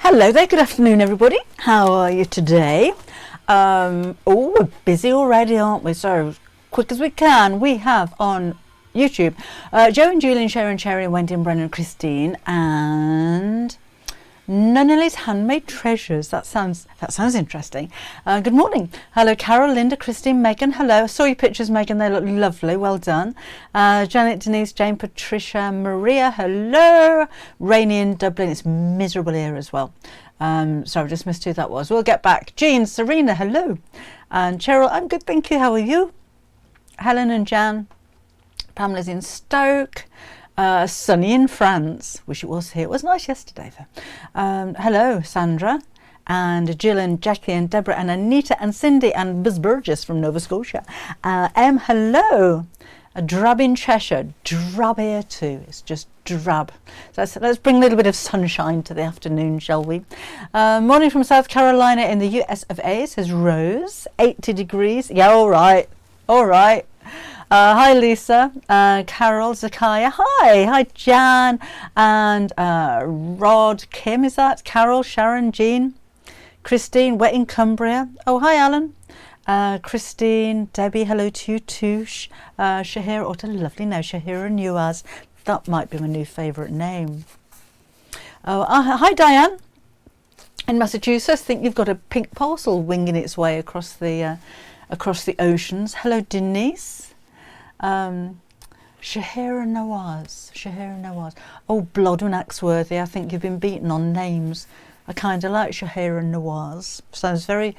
Hello there, good afternoon everybody. How are you today? We're busy already, aren't we? So, quick as we can, we have on YouTube Joe and Julian, Sharon, Cherry, Wendy and Brennan, Christine, and Nunnally's Handmade Treasures. That sounds interesting. Good morning. Hello, Carol, Linda, Christine, Megan. Hello. I saw your pictures, Megan. They look lovely. Well done. Janet, Denise, Jane, Patricia, Maria. Hello. Rainy in Dublin. It's miserable here as well. Sorry, I just missed who that was. We'll get back. Jean, Serena. Hello. And Cheryl. I'm good, thank you. How are you? Helen and Jan. Pamela's in Stoke. Sunny in France. Wish it was here. It was nice yesterday though. Hello, Sandra and Jill and Jackie and Deborah and Anita and Cindy and Biz Burgess from Nova Scotia. Hello. A drab in Cheshire. Drab here too. It's just drab. So let's bring a little bit of sunshine to the afternoon, shall we? Morning from South Carolina in the US of A, says Rose. 80 degrees. Yeah, all right. All right. Hi Lisa, Carol, Zakaya, hi Jan, and Rod, Kim, is that? Carol, Sharon, Jean, Christine, wet in Cumbria. Oh, hi Alan, Christine, Debbie, hello to you too. Shahira, what a lovely name, Shahira Newaz. That might be my new favourite name. Oh, hi Diane, in Massachusetts. I think you've got a pink parcel winging its way across the oceans. Hello Denise. Shahira Nawaz. Oh, Blodwin Axworthy, I think you've been beaten on names. I kind of like Shahira Nawaz. Sounds very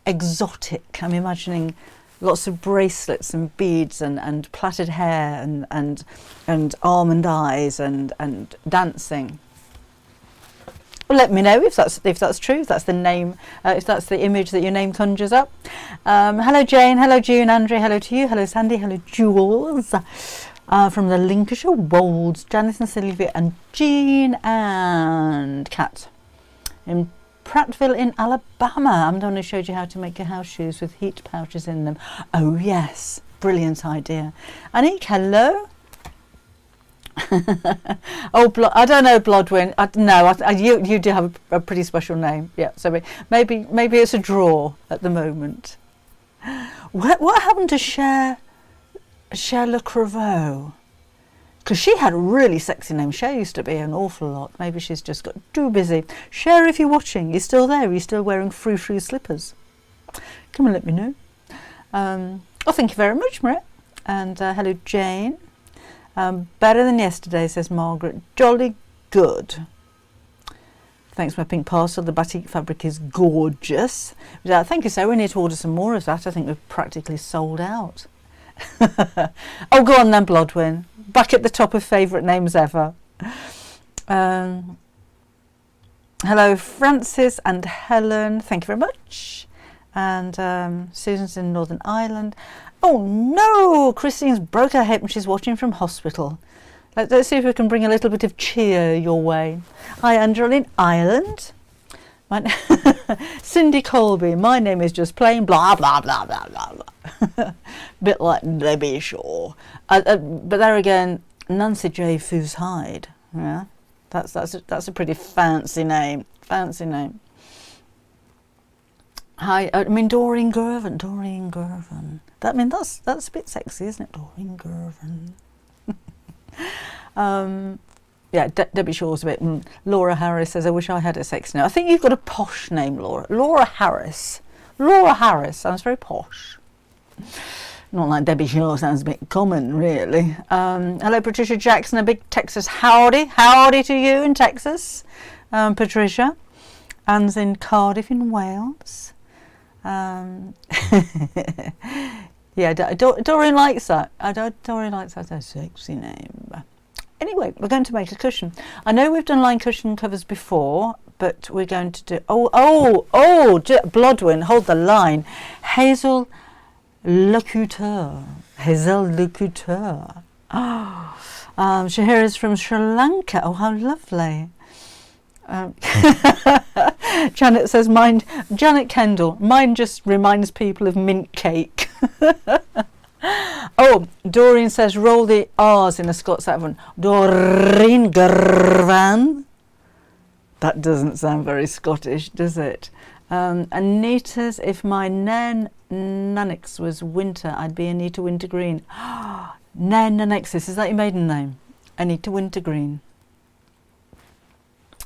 exotic. I'm imagining lots of bracelets and beads and plaited hair and almond eyes and dancing. Well, let me know if that's true, if that's the name, if that's the image that your name conjures up. Hello Jane, hello June, Andrea, hello to you, hello Sandy, hello Jules, from the Lincolnshire Wolds, Janice and Sylvia and Jean and Kat in Prattville in Alabama. I'm the one who showed you how to make your house shoes with heat pouches in them. Oh yes, brilliant idea. Anik, hello. Oh, I don't know, Blodwin. You do have a pretty special name. Yeah, so maybe it's a draw at the moment. What happened to Cher Le Creuveau? Because she had a really sexy name. Cher used to be an awful lot. Maybe she's just got too busy. Cher, if you're watching, you're still there. You're still wearing frou-frou slippers. Come and let me know. Thank you very much, Maria. And hello, Jane. Better than yesterday, says Margaret. Jolly good. Thanks for my pink parcel. The batik fabric is gorgeous. Thank you, sir. We need to order some more of that. I think we're practically sold out. Oh, go on then, Blodwin. Back at the top of favourite names ever. Hello, Francis and Helen. Thank you very much. And Susan's in Northern Ireland. Oh no, Christine's broke her hip and she's watching from hospital. Let's see if we can bring a little bit of cheer your way. Hi, Angela in Ireland. Cindy Colby, my name is just plain blah, blah, blah, blah, blah, blah. Bit like Debbie Shaw. But there again, Nancy J. Foos Hyde. Yeah, that's a pretty fancy name. Fancy name. Hi, Doreen Gervin. That's a bit sexy, isn't it? Doreen Gervin. Yeah, Debbie Shaw's a bit. Laura Harris says, I wish I had a sexy name. I think you've got a posh name, Laura. Laura Harris sounds very posh. Not like Debbie Shaw, sounds a bit common, really. Hello, Patricia Jackson, a big Texas howdy. Howdy to you in Texas, Patricia. Anne's in Cardiff in Wales. Yeah, Doreen likes that. Doreen likes that. That's a sexy name. Anyway, we're going to make a cushion. I know we've done line cushion covers before, but we're going to do... Blodwin, hold the line. Hazel Le Couture. Shahira's from Sri Lanka. Oh, how lovely. Janet says, Janet Kendall, mine just reminds people of mint cake. Oh, Doreen says, roll the R's in a Scots accent. Doreen Gervan. That doesn't sound very Scottish, does it? Anita's, if my Nunix was Winter, I'd be Anita Wintergreen. Nunixis, is that your maiden name? Anita Wintergreen.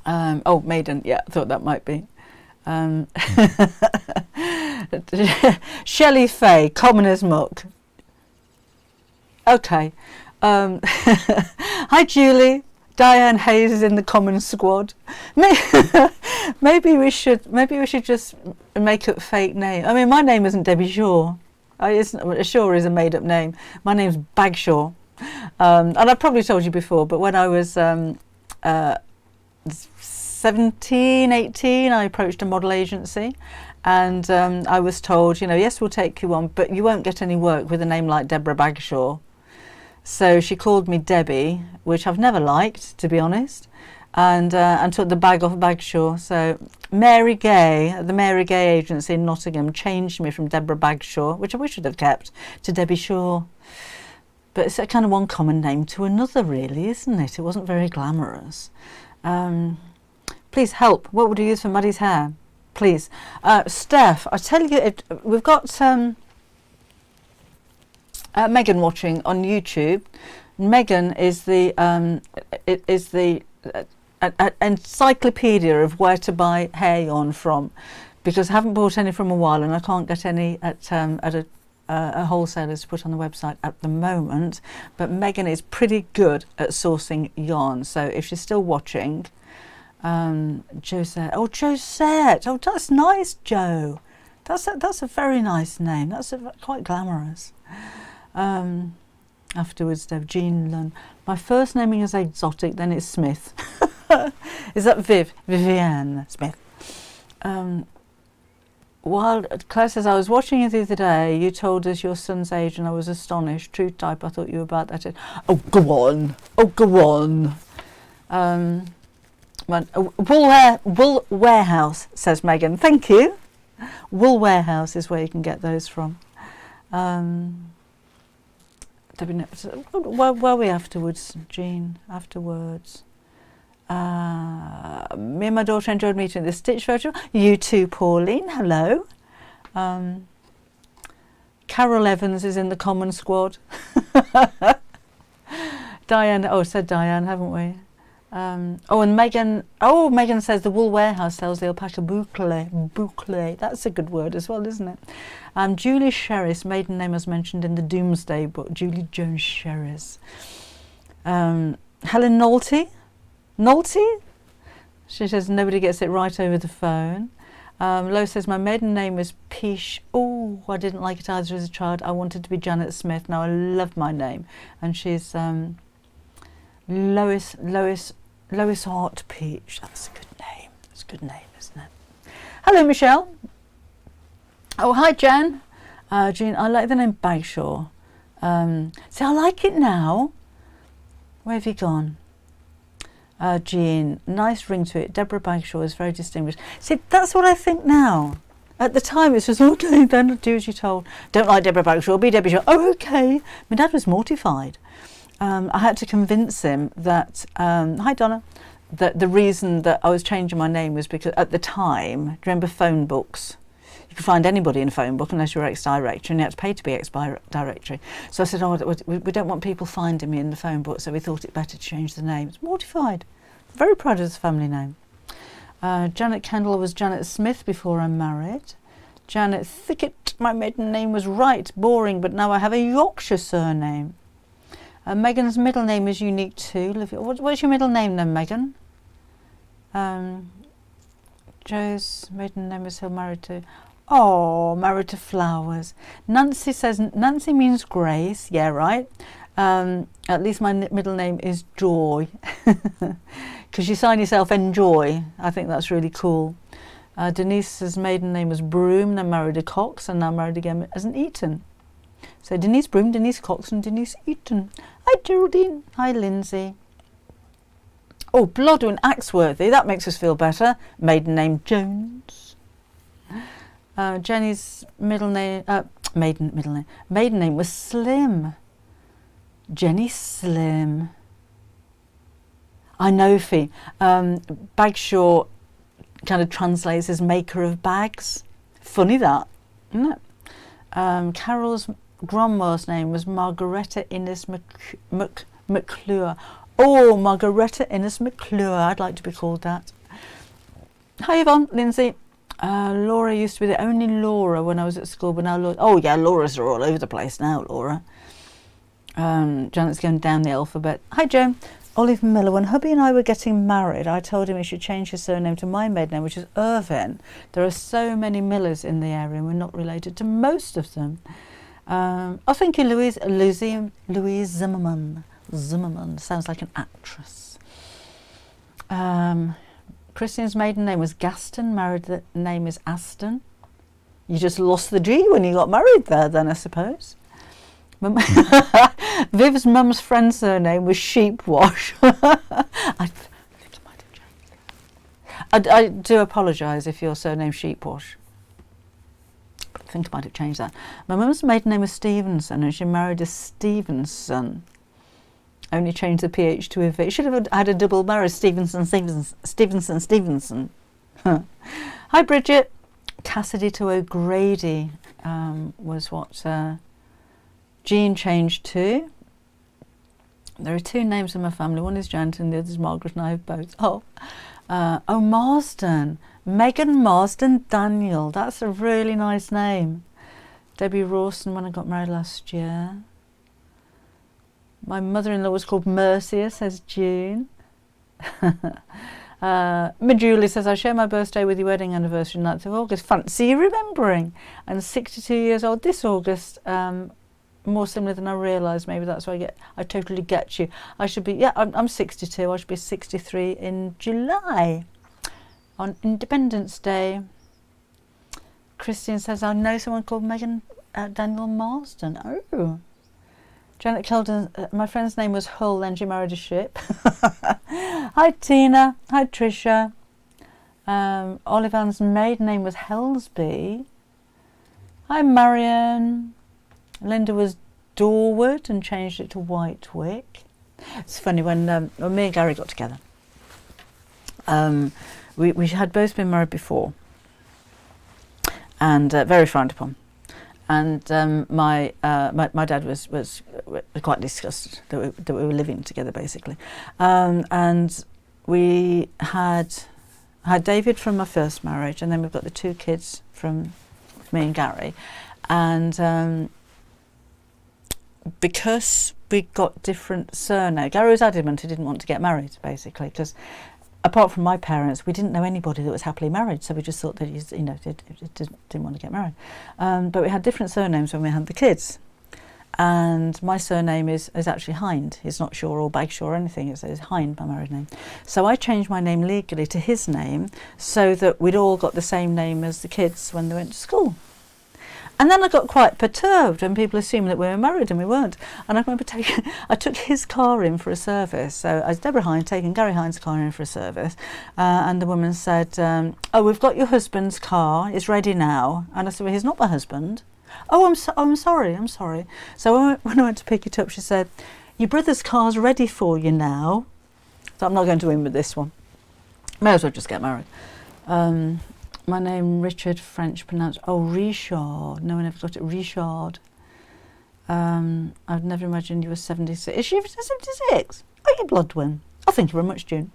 Oh, maiden, yeah, I thought that might be. Shelley Fay, common as muck. Okay. Hi Julie. Diane Hayes is in the common squad. Maybe we should just make up fake name. I mean, my name isn't Debbie Shaw. Shaw is a made up name. My name's Bagshaw. And I've probably told you before, but when I was 17, 18, I approached a model agency, and I was told, yes, we'll take you on, but you won't get any work with a name like Deborah Bagshaw. So she called me Debbie, which I've never liked, to be honest, and took the bag off Bagshaw. So Mary Gay, the Mary Gay agency in Nottingham, changed me from Deborah Bagshaw, which I wish I'd have kept, to Debbie Shaw. But it's a kind of one common name to another, really, isn't it? It wasn't very glamorous. Please help. What would you use for Maddie's hair? Please. Steph, I tell you, we've got Megan watching on YouTube. Megan is the encyclopedia of where to buy hair yarn from, because I haven't bought any from a while, and I can't get any at a wholesaler's to put on the website at the moment. But Megan is pretty good at sourcing yarn, so if she's still watching, Josette. Oh, Josette. Oh, that's nice, Joe. That's a very nice name. That's quite glamorous. Afterwards, Jean Lunn. My first naming is exotic, then it's Smith. Is that Vivienne Smith? While Claire says, I was watching you the other day, you told us your son's age and I was astonished. True type, I thought you were about that age. Oh, go on. Oh, go on. Wool Warehouse, says Megan. Thank you. Wool Warehouse is where you can get those from. Where are we afterwards, Jean? Afterwards. Me and my daughter enjoyed meeting at the Stitch Festival. You too, Pauline. Hello. Carol Evans is in the common squad. Diane. Oh, said Diane, haven't we? And Megan. Oh, Megan says the Wool Warehouse sells the alpaca boucle. Boucle. That's a good word as well, isn't it? Julie Sherris, maiden name as mentioned in the Doomsday book. Julie Jones Sherris. Helen Nolte. Nolte? She says nobody gets it right over the phone. Lo says my maiden name is Peach. Oh, I didn't like it either as a child. I wanted to be Janet Smith. Now I love my name. And she's Lois Hart Peach. That's a good name. That's a good name, isn't it? Hello, Michelle. Oh, hi, Jan. Jean, I like the name Bagshaw. See, I like it now. Where have you gone? Jean, nice ring to it. Deborah Bagshaw is very distinguished. See, that's what I think now. At the time, it's just, okay, then do as you're told. Don't like Deborah Bagshaw, be Debbie Shaw. Oh, okay. My dad was mortified. I had to convince him that, hi Donna, that the reason that I was changing my name was because at the time, do you remember phone books? You could find anybody in a phone book unless you were ex-directory, and you had to pay to be ex-directory. So I said, we don't want people finding me in the phone book, so we thought it better to change the name. I was mortified. Very proud of the family name. Janet Kendall was Janet Smith before I married. Janet Thickett, my maiden name was right, boring, but now I have a Yorkshire surname. Megan's middle name is unique too. What's your middle name then, Megan? Joe's maiden name is Hill, married to... Oh, married to flowers. Nancy says, Nancy means grace. Yeah, right. At least my middle name is Joy. Because you sign yourself Enjoy. I think that's really cool. Denise's maiden name was Broom, then married to Cox, and now married again as an Eaton. So Denise Broom, Denise Cox, and Denise Eaton. Hi Geraldine. Hi Lindsay. Oh, Blodwyn Axworthy. That makes us feel better. Maiden name Jones. Jenny's maiden name was Slim. Jenny Slim. I know, Fee. Bagshaw kind of translates as maker of bags. Funny that, isn't it? Carol's grandma's name was Margaretta Innes McClure. Oh, Margaretta Innes McClure. I'd like to be called that. Hi, Yvonne, Lindsay. Laura used to be the only Laura when I was at school, but now Laura. Oh, yeah, Lauras are all over the place now, Laura. Janet's going down the alphabet. Hi, Joe. Olive Miller. When hubby and I were getting married, I told him he should change his surname to my maiden name, which is Irvin. There are so many Millers in the area, and we're not related to most of them. Thank you, Louise Zimmerman. Zimmerman sounds like an actress. Christian's maiden name was Gaston. Married, the name is Aston. You just lost the G when you got married there, then, I suppose. Viv's mum's friend's surname was Sheepwash. I do apologise if your surname Sheepwash. I think I might have changed that. My mum's maiden name was Stevenson, and she married a Stevenson. Only changed the PH to a V. Should have had a double marriage, Stevenson. Hi, Bridget. Cassidy to O'Grady was what Jean changed to. There are two names in my family. One is Janet and the other is Margaret, and I have both. Marsden. Megan Marsden Daniel. That's a really nice name. Debbie Rawson when I got married last year. My mother-in-law was called Mercia, says June. Julie says, I share my birthday with your wedding anniversary, 9th of August. Fancy you remembering. And 62 years old this August. More similar than I realised. Maybe that's why I totally get you. I should be, I'm 62. I should be 63 in July on Independence Day. Christian says, I know someone called Megan Daniel Marsden. Oh. Janet Kelden, my friend's name was Hull, then she married a ship. Hi, Tina. Hi, Tricia. Olive Ann's maiden name was Helsby. Hi, Marion. Linda was Dorwood and changed it to Whitewick. It's funny, when me and Gary got together, we had both been married before and very frowned upon. And my dad was quite disgusted that we were living together, basically. And we had David from my first marriage, and then we've got the two kids from me and Gary. And because we got different surnames, Gary was adamant he didn't want to get married, basically, because apart from my parents, we didn't know anybody that was happily married, so we just thought that he didn't want to get married. But we had different surnames when we had the kids. And my surname is actually Hind. It's not Shaw or Bagshaw or anything. It's Hind, my married name. So I changed my name legally to his name so that we'd all got the same name as the kids when they went to school. And then I got quite perturbed when people assumed that we were married and we weren't. And I remember I took his car in for a service. So I was Deborah Hind taking Gary Hind's car in for a service. And the woman said, oh, we've got your husband's car. It's ready now. And I said, well, he's not my husband. Oh, I'm sorry. So when I went to pick it up, she said, your brother's car's ready for you now. So I'm not going to win with this one. May as well just get married. My name, Richard, French pronounced, Richard. No one ever got it, Richard. I'd never imagined you were 76. Is she 76? Oh, you blood twin. Oh, thank you very much, June.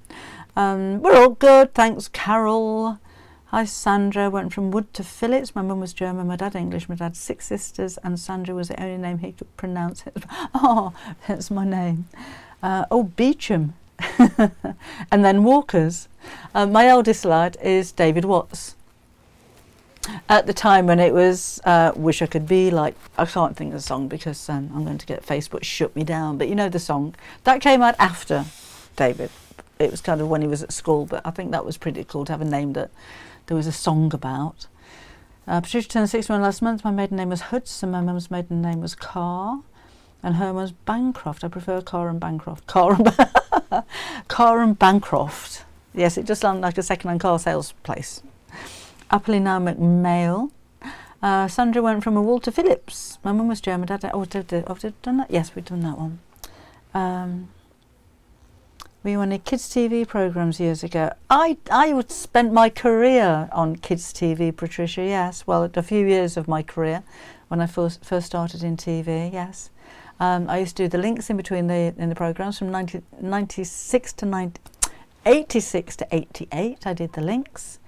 We're all good, thanks, Carol. Hi, Sandra. Went from Wood to Phillips. My mum was German, my dad English. My dad had 6 sisters, and Sandra was the only name he could pronounce. Oh, that's my name. Beecham. And then Walkers. My eldest lad is David Watts. At the time when it was Wish I Could Be Like, I can't think of the song because I'm going to get Facebook shut me down, but you know the song. That came out after David. It was kind of when he was at school, but I think that was pretty cool to have a name that there was a song about. Patricia turned 61 last month. My maiden name was Hudson. My mum's maiden name was Carr. And her was Bancroft. I prefer Carr and Bancroft. Carr and Bancroft. Yes, it does sound like a second-hand car sales place. Happily now McMail. Sandra went from a Wool to Phillips. My mum was German. Dad, did done that? Yes, we've done that one. We were on kids TV programmes years ago. I would spent my career on kids TV, Patricia, yes. Well, a few years of my career when I first started in TV, yes. I used to do the links in between in the programmes from 86 to 88. I did the links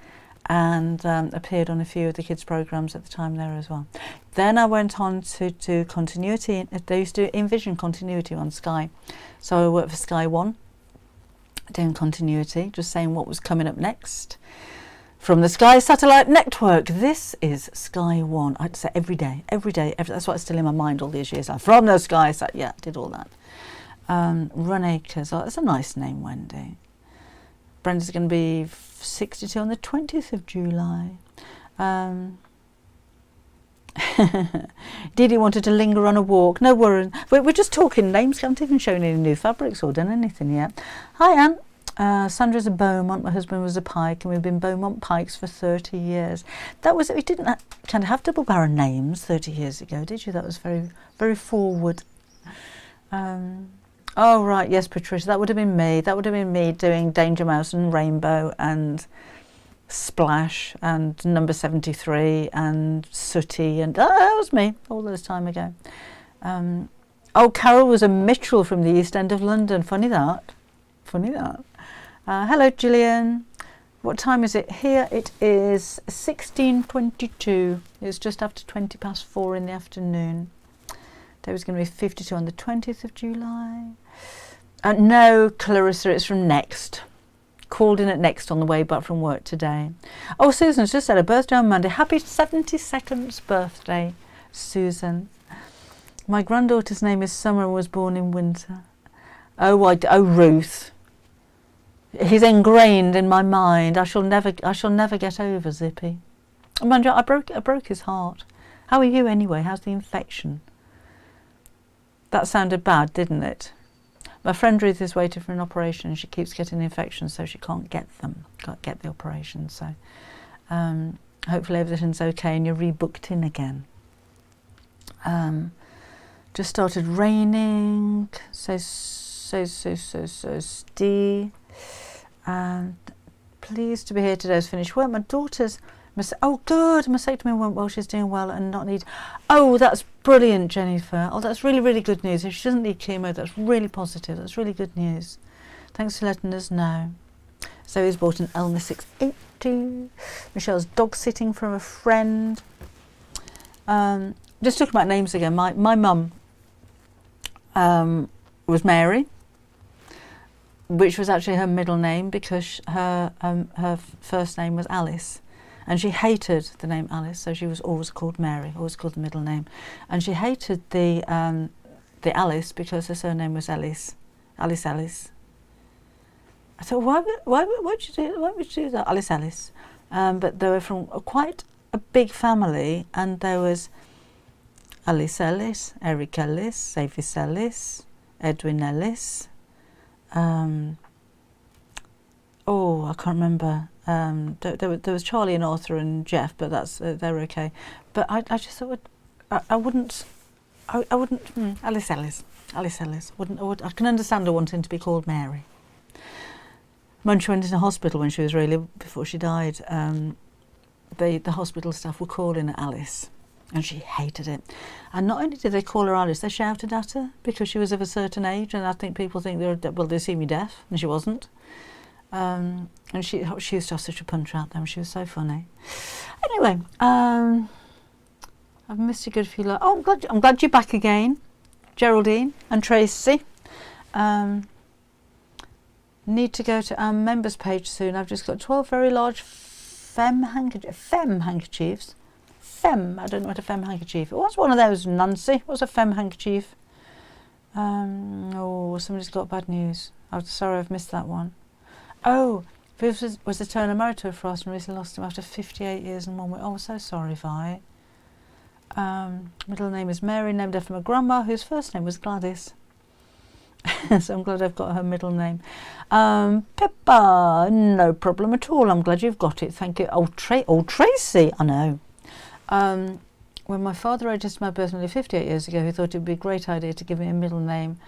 and appeared on a few of the kids programmes at the time there as well. Then I went on to do continuity. They used to do in-vision continuity on Sky. So I worked for Sky One, doing continuity, just saying what was coming up next from the Sky Satellite Network. This is Sky One. I'd say every day. That's why it's still in my mind all these years. From the Sky yeah, did all that. Run Acres. Oh, that's a nice name, Wendy. Brenda's going to be 62 on the 20th of July. Didi wanted to linger on a walk. No worries. We're just talking names. I haven't even shown any new fabrics or done anything yet. Hi, Anne. Sandra's a Beaumont. My husband was a Pike, and we've been Beaumont Pikes for 30 years. That was, we didn't kind of have double barrel names 30 years ago, did you? That was very, very forward. Oh, right, yes, Patricia, that would have been me. That would have been me doing Danger Mouse and Rainbow and Splash and Number 73 and Sooty, and that was me all those time ago. Oh, Carol was a Mitchell from the East End of London. Funny that. Hello, Gillian. What time is it here? It is 16:22. It's just after 20 past 4 in the afternoon. Day was going to be 52 on the 20th of July. No, Clarissa, it's from Next. Called in at Next on the way back from work today. Oh, Susan's just had a birthday on Monday. Happy 72nd birthday, Susan. My granddaughter's name is Summer and was born in winter. Oh, Ruth. He's ingrained in my mind. I shall never get over Zippy. Mind you, I broke his heart. How are you anyway? How's the infection? That sounded bad, didn't it? My friend Ruth is waiting for an operation and she keeps getting infections, so she can't get the operation. So hopefully everything's okay and you're rebooked in again. Just started raining, so Steve. And pleased to be here today. Has finished work. My daughter's good. Mastectomy went well. She's doing well and not need. Oh, that's brilliant, Jennifer. Oh, that's really, really good news. If she doesn't need chemo, that's really positive. That's really good news. Thanks for letting us know. Zoe's bought an Elna 680. Michelle's dog sitting from a friend. Just talking about names again. My mum was Mary, which was actually her middle name because her first name was Alice. And she hated the name Alice, so she was always called Mary, always called the middle name. And she hated the Alice because her surname was Ellis, Alice. I thought, why would you do that, Alice? But they were from quite a big family, and there was Alice Ellis, Eric Ellis, Avis Ellis, Edwin Ellis. I can't remember. There was Charlie and Arthur and Jeff, but they're okay. But I just thought I wouldn't. Alice Ellis. I can understand her wanting to be called Mary. When she went into hospital before she died, the hospital staff were calling her Alice, and she hated it. And not only did they call her Alice, they shouted at her because she was of a certain age, and I think people think they see me deaf, and she wasn't. And she used to have such a punch out there, and she was so funny. Anyway, I've missed a good few. I'm glad you're back again, Geraldine and Tracy. Need to go to our members page soon. I've just got 12 very large femme handkerchiefs. I don't know what a femme handkerchief. What's one of those, Nancy? What's a femme handkerchief? Somebody's got bad news. I'm sorry, I've missed that one. Oh, Viv was a Turner married to a Frost and recently lost him after 58 years and 1 week. Oh, so sorry, Vi. Middle name is Mary, named after my grandma, whose first name was Gladys. So I'm glad I've got her middle name. Pippa, no problem at all. I'm glad you've got it. Thank you. Oh, Tracy, I know. When my father registered my birth nearly 58 years ago, he thought it would be a great idea to give me a middle name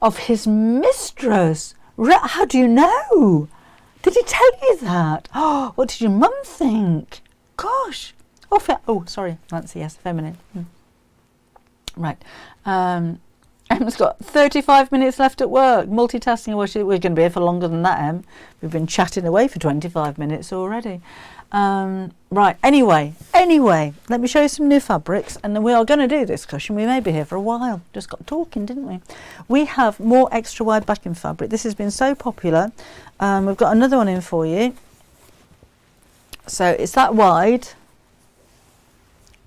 of his mistress. How do you know? Did he tell you that? Oh, what did your mum think? Gosh. Oh, sorry, Nancy, yes, feminine. Right. Em's got 35 minutes left at work. Multitasking. We're going to be here for longer than that, Em. We've been chatting away for 25 minutes already. Right. Anyway, let me show you some new fabrics, and then we are going to do this cushion. We may be here for a while. Just got talking, didn't we? We have more extra wide backing fabric. This has been so popular. We've got another one in for you. So it's that wide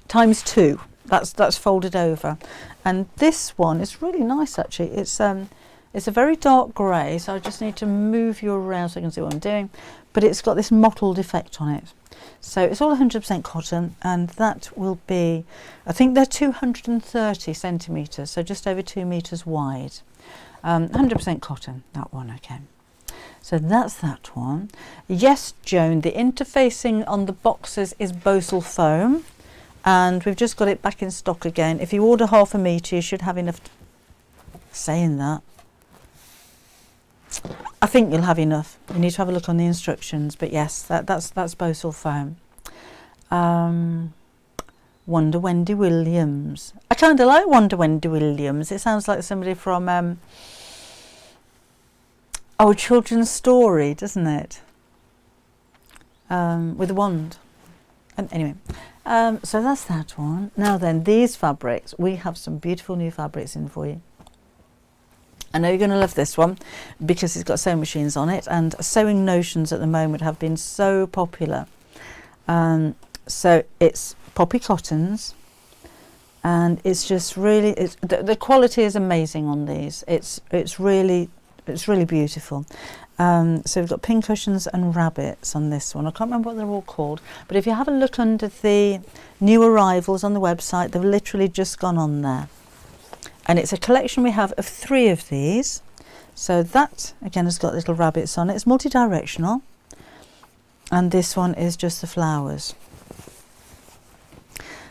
times 2. That's folded over, and this one is really nice actually. It's a very dark grey, so I just need to move you around so you can see what I'm doing, but it's got this mottled effect on it. So it's all 100% cotton, and that will be, I think they're 230 centimetres, so just over 2 metres wide. 100% cotton, that one. Okay, so that's that one. Yes, Joan, the interfacing on the boxes is Bosal foam, and we've just got it back in stock again. If you order half a metre, you should have enough. Saying that, I think you'll have enough. You need to have a look on the instructions, but yes, that's Bosal foam. Wonder Wendy Williams. I kind of like Wonder Wendy Williams. It sounds like somebody from Old Children's Story, doesn't it? With a wand. And anyway. So that's that one. Now then, these fabrics, we have some beautiful new fabrics in for you. I know you're going to love this one because it's got sewing machines on it, and sewing notions at the moment have been so popular. So it's poppy cottons, and it's just really, the quality is amazing on these. It's really beautiful. So we've got pin cushions and rabbits on this one. I can't remember what they're all called, but if you have a look under the new arrivals on the website, they've literally just gone on there. And it's a collection we have of 3 of these. So that, again, has got little rabbits on it. It's multi-directional. And this one is just the flowers.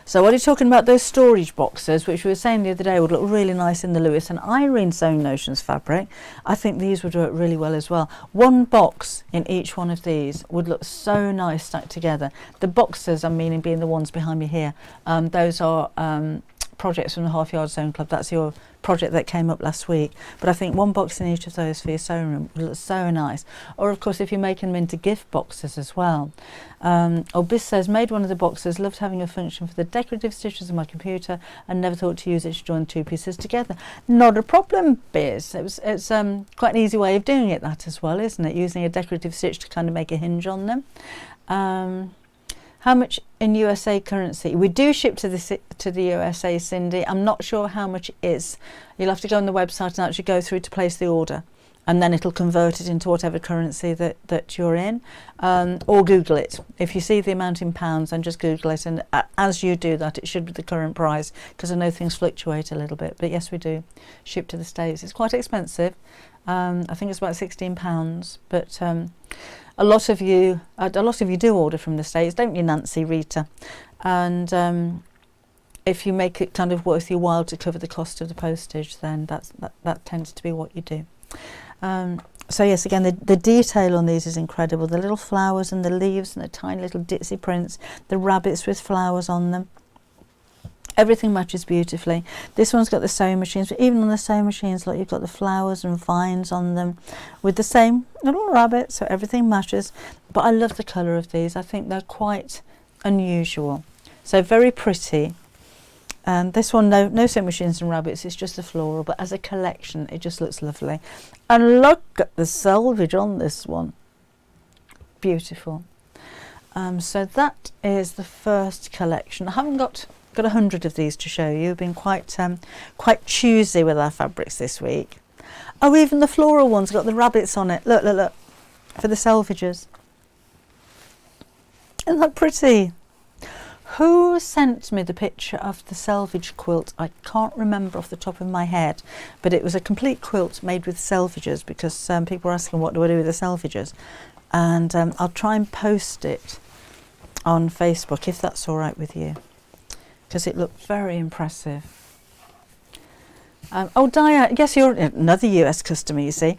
So while you're talking about those storage boxes, which we were saying the other day would look really nice in the Lewis and Irene Sewing Notions fabric, I think these would work really well as well. One box in each one of these would look so nice stacked together. The boxes, I'm meaning being the ones behind me here, those are projects from the Half Yard Sewing Club. That's your project that came up last week. But I think one box in each of those for your sewing room would look so nice. Or of course if you're making them into gift boxes as well. Bis says, made one of the boxes, loved having a function for the decorative stitches on my computer and never thought to use it to join 2 pieces together. Not a problem, Biz. It's quite an easy way of doing it, that as well, isn't it? Using a decorative stitch to kind of make a hinge on them. How much in USA currency? We do ship to the USA, Cindy. I'm not sure how much it is. You'll have to go on the website and actually go through to place the order, and then it'll convert it into whatever currency that you're in, or Google it. If you see the amount in pounds, then just Google it, and as you do that, it should be the current price, because I know things fluctuate a little bit. But yes, we do ship to the States. It's quite expensive. I think it's about £16, but a lot of you do order from the States, don't you, Nancy, Rita? And if you make it kind of worth your while to cover the cost of the postage, then that tends to be what you do. So yes, again, the detail on these is incredible. The little flowers and the leaves and the tiny little ditzy prints, the rabbits with flowers on them. Everything matches beautifully. This one's got the sewing machines, but even on the sewing machines, look, you've got the flowers and vines on them with the same little rabbit, so everything matches. But I love the colour of these. I think they're quite unusual. So very pretty. And this one, no sewing machines and rabbits, it's just a floral, but as a collection, it just looks lovely. And look at the selvage on this one. Beautiful. So that is the first collection. I haven't got 100 of these to show you. We've been quite choosy with our fabrics this week. Oh, even the floral ones got the rabbits on it. Look, look, look, for the selvages. Isn't that pretty? Who sent me the picture of the selvage quilt? I can't remember off the top of my head, but it was a complete quilt made with selvages, because people were asking what do I do with the selvages, and I'll try and post it on Facebook if that's all right with you, because it looked very impressive. Oh, Dia, yes, you're another US customer, you see.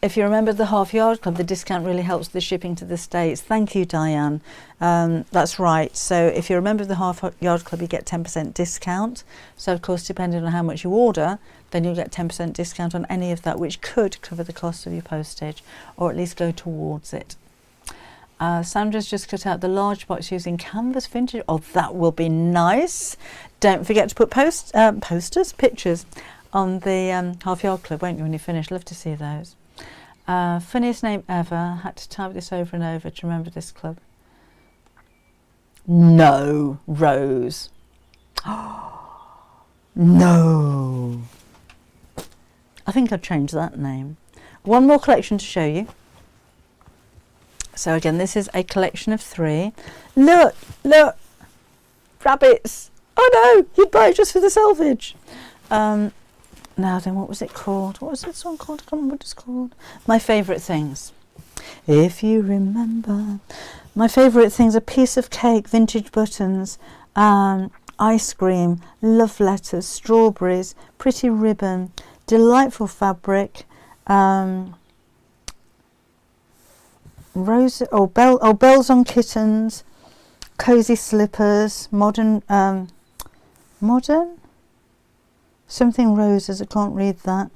if you're a member of the Half Yard Club, the discount really helps the shipping to the States. Thank you, Diane. That's right. So if you're a member of the Half Yard Club, you get 10% discount. So of course, depending on how much you order, then you'll get 10% discount on any of that, which could cover the cost of your postage, or at least go towards it. Sandra's just cut out the large box using canvas vintage. Oh, that will be nice. Don't forget to put pictures on the Half Yard Club, won't you, when you finish? Love to see those. Funniest name ever. Had to type this over and over to remember this club. No, Rose. No. I think I've changed that name. One more collection to show you. So again, this is a collection of 3. Look, look, rabbits. Oh no, you'd buy it just for the selvage. Now then, what was it called? What was this one called? I can't remember what it's called. My Favourite Things. If you remember. My favourite things: a piece of cake, vintage buttons, ice cream, love letters, strawberries, pretty ribbon, delightful fabric, bells on kittens, cosy slippers, modern something roses, I can't read that.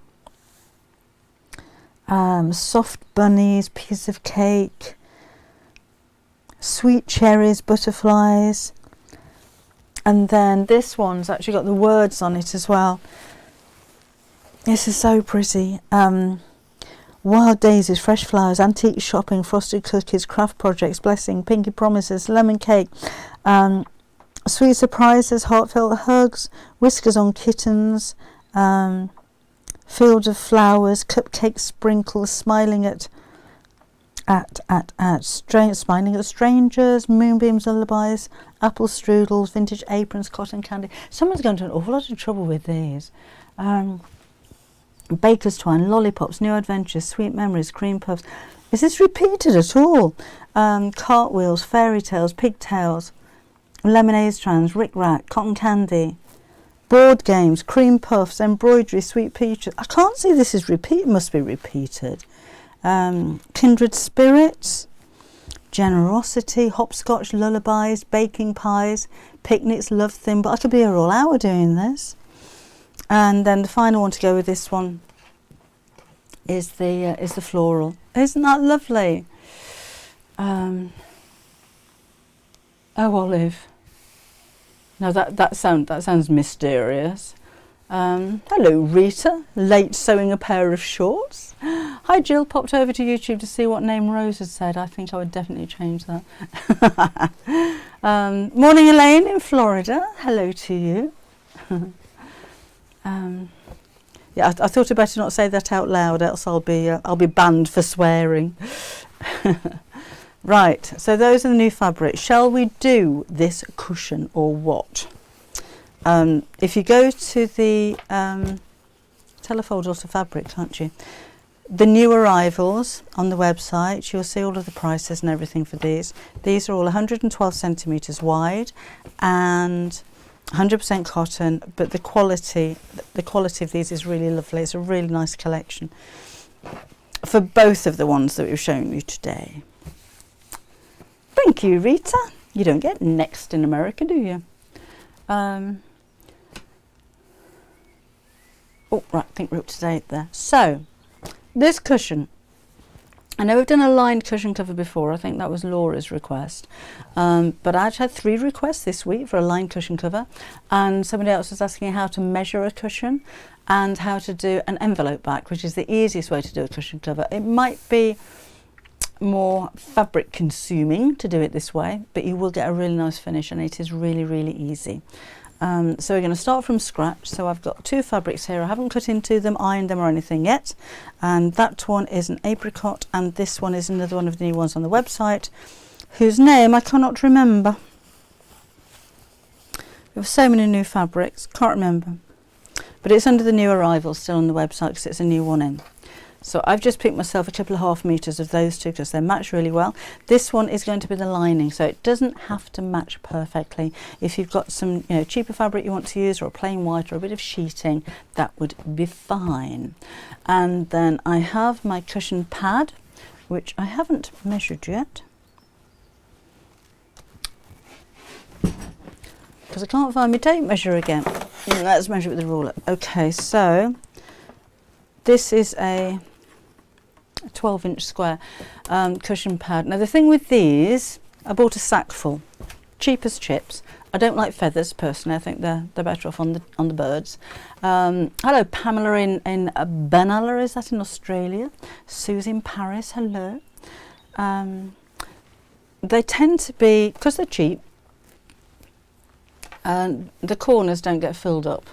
Soft bunnies, piece of cake, sweet cherries, butterflies, and then this one's actually got the words on it as well. This is so pretty. Wild daisies, fresh flowers, antique shopping, frosted cookies, craft projects, blessing, pinky promises, lemon cake, sweet surprises, heartfelt hugs, whiskers on kittens, field of flowers, cupcake sprinkles, smiling at strangers, moonbeams, lullabies, apple strudels, vintage aprons, cotton candy. Someone's gone to an awful lot of trouble with these. Baker's twine, lollipops, new adventures, sweet memories, cream puffs. Is this repeated at all? Cartwheels, fairy tales, pigtails, lemonade strands, rick-rack, cotton candy, board games, cream puffs, embroidery, sweet peaches. I can't see this is repeat. Must be repeated. Kindred spirits, generosity, hopscotch, lullabies, baking pies, picnics, love thimble. I could be here all hour doing this. And then the final one to go with this one is the floral. Isn't that lovely? Oh, Olive. No, that sounds mysterious. Hello, Rita. Late sewing a pair of shorts. Hi, Jill. Popped over to YouTube to see what name Rose had said. I think I would definitely change that. Morning, Elaine in Florida. Hello to you. Yeah, I thought I'd better not say that out loud, else I'll be banned for swearing. Right, so those are the new fabrics. Shall we do this cushion or what? If you go to the telefold also fabric, can't you? The new arrivals on the website, you'll see all of the prices and everything for these. These are all 112 centimetres wide and 100% cotton, but the quality of these is really lovely. It's a really nice collection for both of the ones that we've shown you today. Thank you, Rita. You don't get next in America, do you? Oh, right, I think we're up to date there. So, this cushion. I know we've done a lined cushion cover before. I think that was Laura's request. But I actually had 3 requests this week for a lined cushion cover. And somebody else was asking how to measure a cushion and how to do an envelope back, which is the easiest way to do a cushion cover. It might be more fabric consuming to do it this way, but you will get a really nice finish and it is really, really easy. So we're going to start from scratch. So I've got 2 fabrics here. I haven't cut into them, ironed them or anything yet. And that one is an apricot and this one is another one of the new ones on the website, whose name I cannot remember. We have so many new fabrics, can't remember. But it's under the new arrivals still on the website because it's a new one in. So I've just picked myself a couple of half meters of those two because they match really well. This one is going to be the lining, so it doesn't have to match perfectly. If you've got some, you know, cheaper fabric you want to use, or a plain white, or a bit of sheeting, that would be fine. And then I have my cushion pad, which I haven't measured yet because I can't find my tape measure again. Let's measure it with a ruler. Okay, so this is a 12-inch square cushion pad. Now the thing with these, I bought a sack full, cheap as chips. I don't like feathers personally. I think they're better off on the birds. Hello, Pamela in Benalla, is that in Australia? Susie in Paris, hello. They tend to be, because they're cheap, the corners don't get filled up,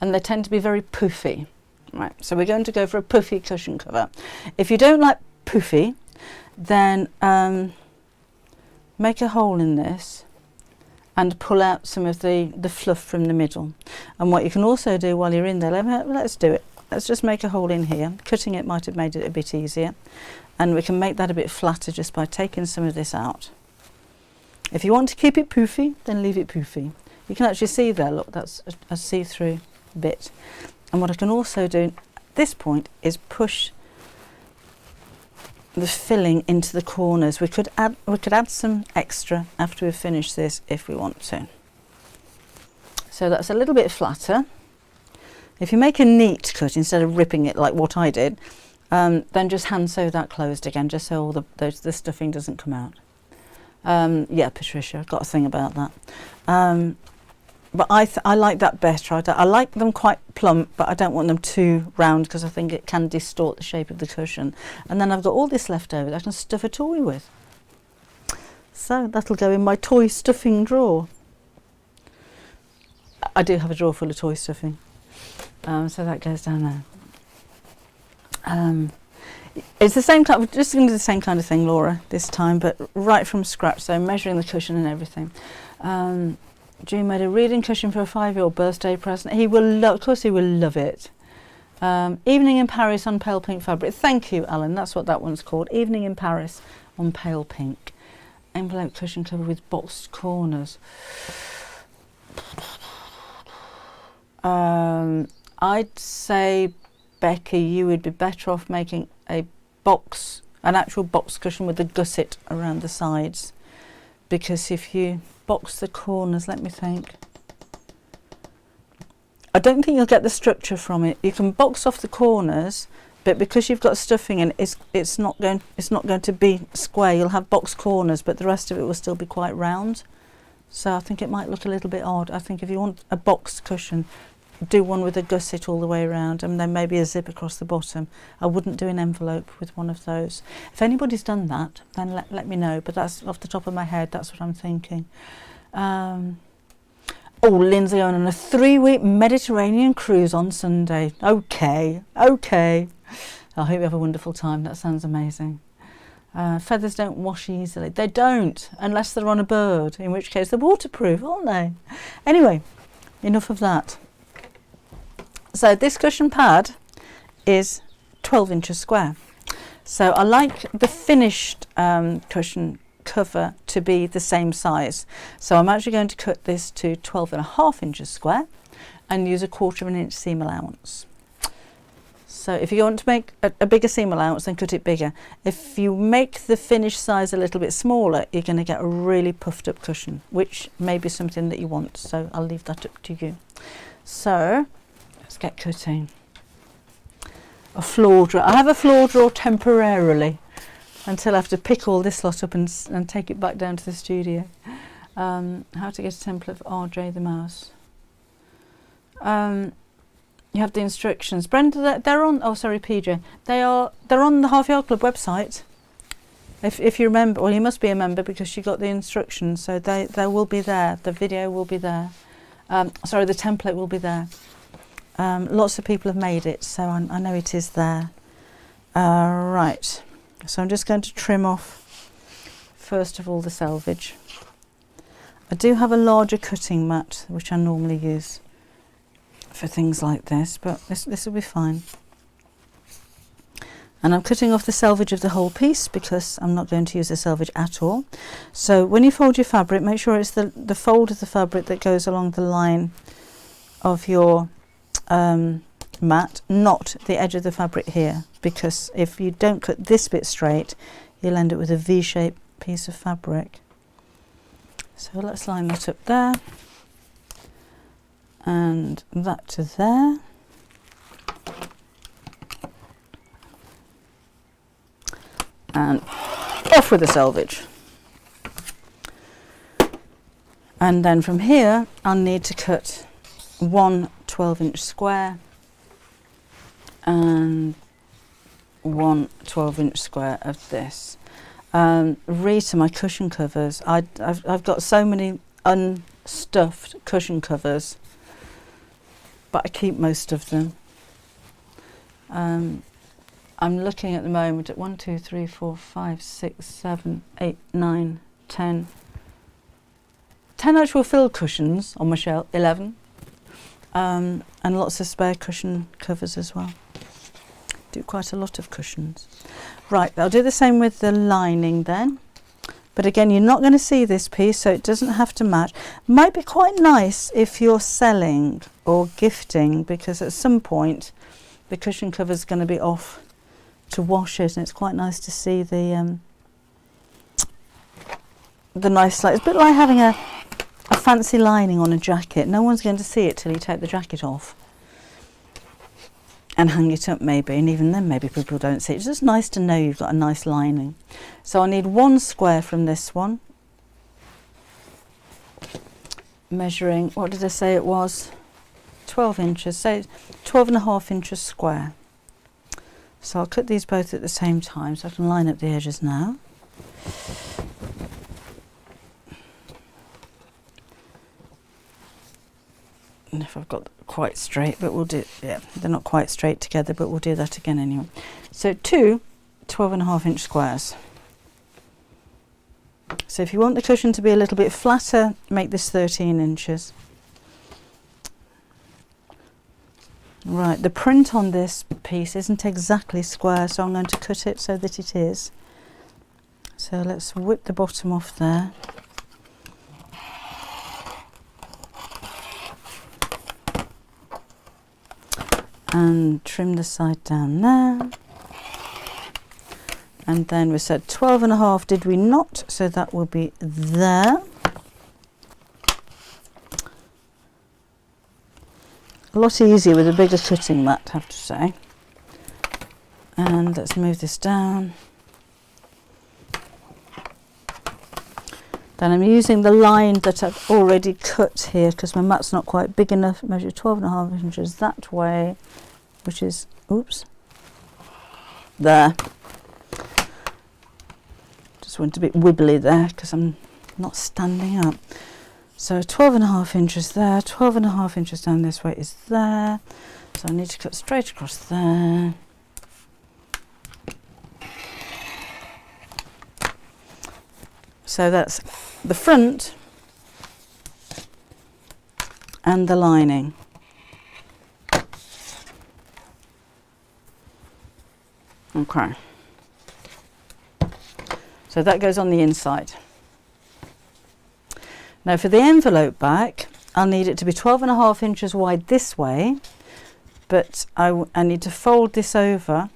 and they tend to be very poofy. Right, so we're going to go for a puffy cushion cover. If you don't like puffy, then make a hole in this and pull out some of the fluff from the middle. And what you can also do while you're in there, let's do it. Let's just make a hole in here. Cutting it might have made it a bit easier. And we can make that a bit flatter just by taking some of this out. If you want to keep it poofy, then leave it poofy. You can actually see there, look, that's a see-through bit. And what I can also do at this point is push the filling into the corners. We could add some extra after we've finished this if we want to. So that's a little bit flatter. If you make a neat cut instead of ripping it like what I did, then just hand sew that closed again, just so all the stuffing doesn't come out. Yeah, Patricia, I've got a thing about that. But I like that better. I like them quite plump, but I don't want them too round because I think it can distort the shape of the cushion. And then I've got all this left over that I can stuff a toy with. So that'll go in my toy stuffing drawer. I do have a drawer full of toy stuffing. So that goes down there. It's the same kind. We're just going to do the same kind of thing, Laura, this time, but right from scratch. So measuring the cushion and everything. June made a reading cushion for a 5-year-old birthday present. He will of course he will love it. Evening in Paris on pale pink fabric. Thank you, Alan. That's what that one's called. Evening in Paris on pale pink. Envelope cushion cover with boxed corners. I'd say, Becky, you would be better off making an actual box cushion with a gusset around the sides, because if you box the corners, let me think, I don't think you'll get the structure from it. You can box off the corners, but because you've got stuffing in, it's not going to be square. You'll have box corners, but the rest of it will still be quite round. So I think it might look a little bit odd. I think if you want a box cushion, do one with a gusset all the way around, and then maybe a zip across the bottom. I wouldn't do an envelope with one of those. If anybody's done that, then let me know, but that's off the top of my head, that's what I'm thinking. Oh, Lindsay on a 3-week Mediterranean cruise on Sunday. Okay. I hope you have a wonderful time. That sounds amazing. Feathers don't wash easily. They don't, unless they're on a bird, in which case they're waterproof, aren't they? Anyway, enough of that. So this cushion pad is 12 inches square. So I like the finished cushion cover to be the same size. So I'm actually going to cut this to 12.5 inches square and use a 1/4 inch seam allowance. So if you want to make a bigger seam allowance, then cut it bigger. If you make the finished size a little bit smaller, you're going to get a really puffed up cushion, which may be something that you want. So I'll leave that up to you. So let's get cutting. A floor drawer. I have a floor drawer temporarily until I have to pick all this lot up and take it back down to the studio. How to get a template for RJ the mouse. You have the instructions. Brenda, they're on. Oh, sorry, PJ. They're on the Half Yard Club website. If you remember, well, you must be a member because you got the instructions. So they will be there. The video will be there. Sorry, the template will be there. Lots of people have made it, so I know it is there. Right. So I'm just going to trim off first of all the selvage. I do have a larger cutting mat, which I normally use for things like this, but this will be fine. And I'm cutting off the selvage of the whole piece because I'm not going to use the selvage at all. So when you fold your fabric, make sure it's the fold of the fabric that goes along the line of your mat, not the edge of the fabric here, because if you don't cut this bit straight, you'll end up with a V-shaped piece of fabric. So let's line that up there, and that to there. And off with the selvage. And then from here I'll need to cut one 12-inch square and one 12-inch square of this. Rita, my cushion covers, I've got so many unstuffed cushion covers, but I keep most of them. I'm looking at the moment at 1, 2, 3, 4, 5, 6, 7, 8, 9, 10 actual filled cushions on my shelf, 11, and lots of spare cushion covers as well. Do quite a lot of cushions. Right, I'll do the same with the lining then, but again you're not going to see this piece, so it doesn't have to match. Might be quite nice if you're selling or gifting, because at some point the cushion cover is going to be off to wash it, and it's quite nice to see the nice, like, it's a bit like having a fancy lining on a jacket. No one's going to see it till you take the jacket off and hang it up maybe, and even then maybe people don't see it. It's just nice to know you've got a nice lining. So I need one square from this one, measuring, what did I say it was, 12 inches, so 12.5 inches square. So I'll cut these both at the same time so I can line up the edges now. And if I've got quite straight, but we'll do, yeah, they're not quite straight together, but we'll do that again anyway. So two 12.5 inch squares. So if you want the cushion to be a little bit flatter, make this 13 inches. Right, the print on this piece isn't exactly square, so I'm going to cut it so that it is. So let's whip the bottom off there. And trim the side down there. And then we said 12.5, did we not? So that will be there. A lot easier with a bigger cutting mat, I have to say. And let's move this down. Then I'm using the line that I've already cut here because my mat's not quite big enough. Measure 12.5 inches that way, which is, oops, there. Just went a bit wibbly there because I'm not standing up. So 12.5 inches there, 12.5 inches down this way is there. So I need to cut straight across there. So that's the front and the lining. Okay. So that goes on the inside. Now for the envelope back, I'll need it to be 12.5 inches wide this way, but I need to fold this over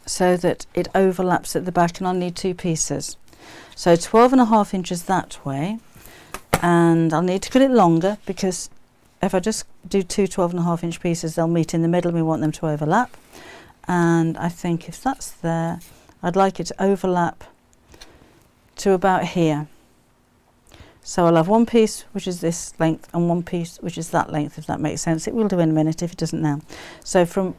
so that it overlaps at the back, and I'll need two pieces. So 12.5 inches that way, and I'll need to cut it longer because if I just do two 12.5 inch pieces, they'll meet in the middle and we want them to overlap. And I think if that's there, I'd like it to overlap to about here. So I'll have one piece which is this length and one piece which is that length, if that makes sense. It will do in a minute if it doesn't now. So from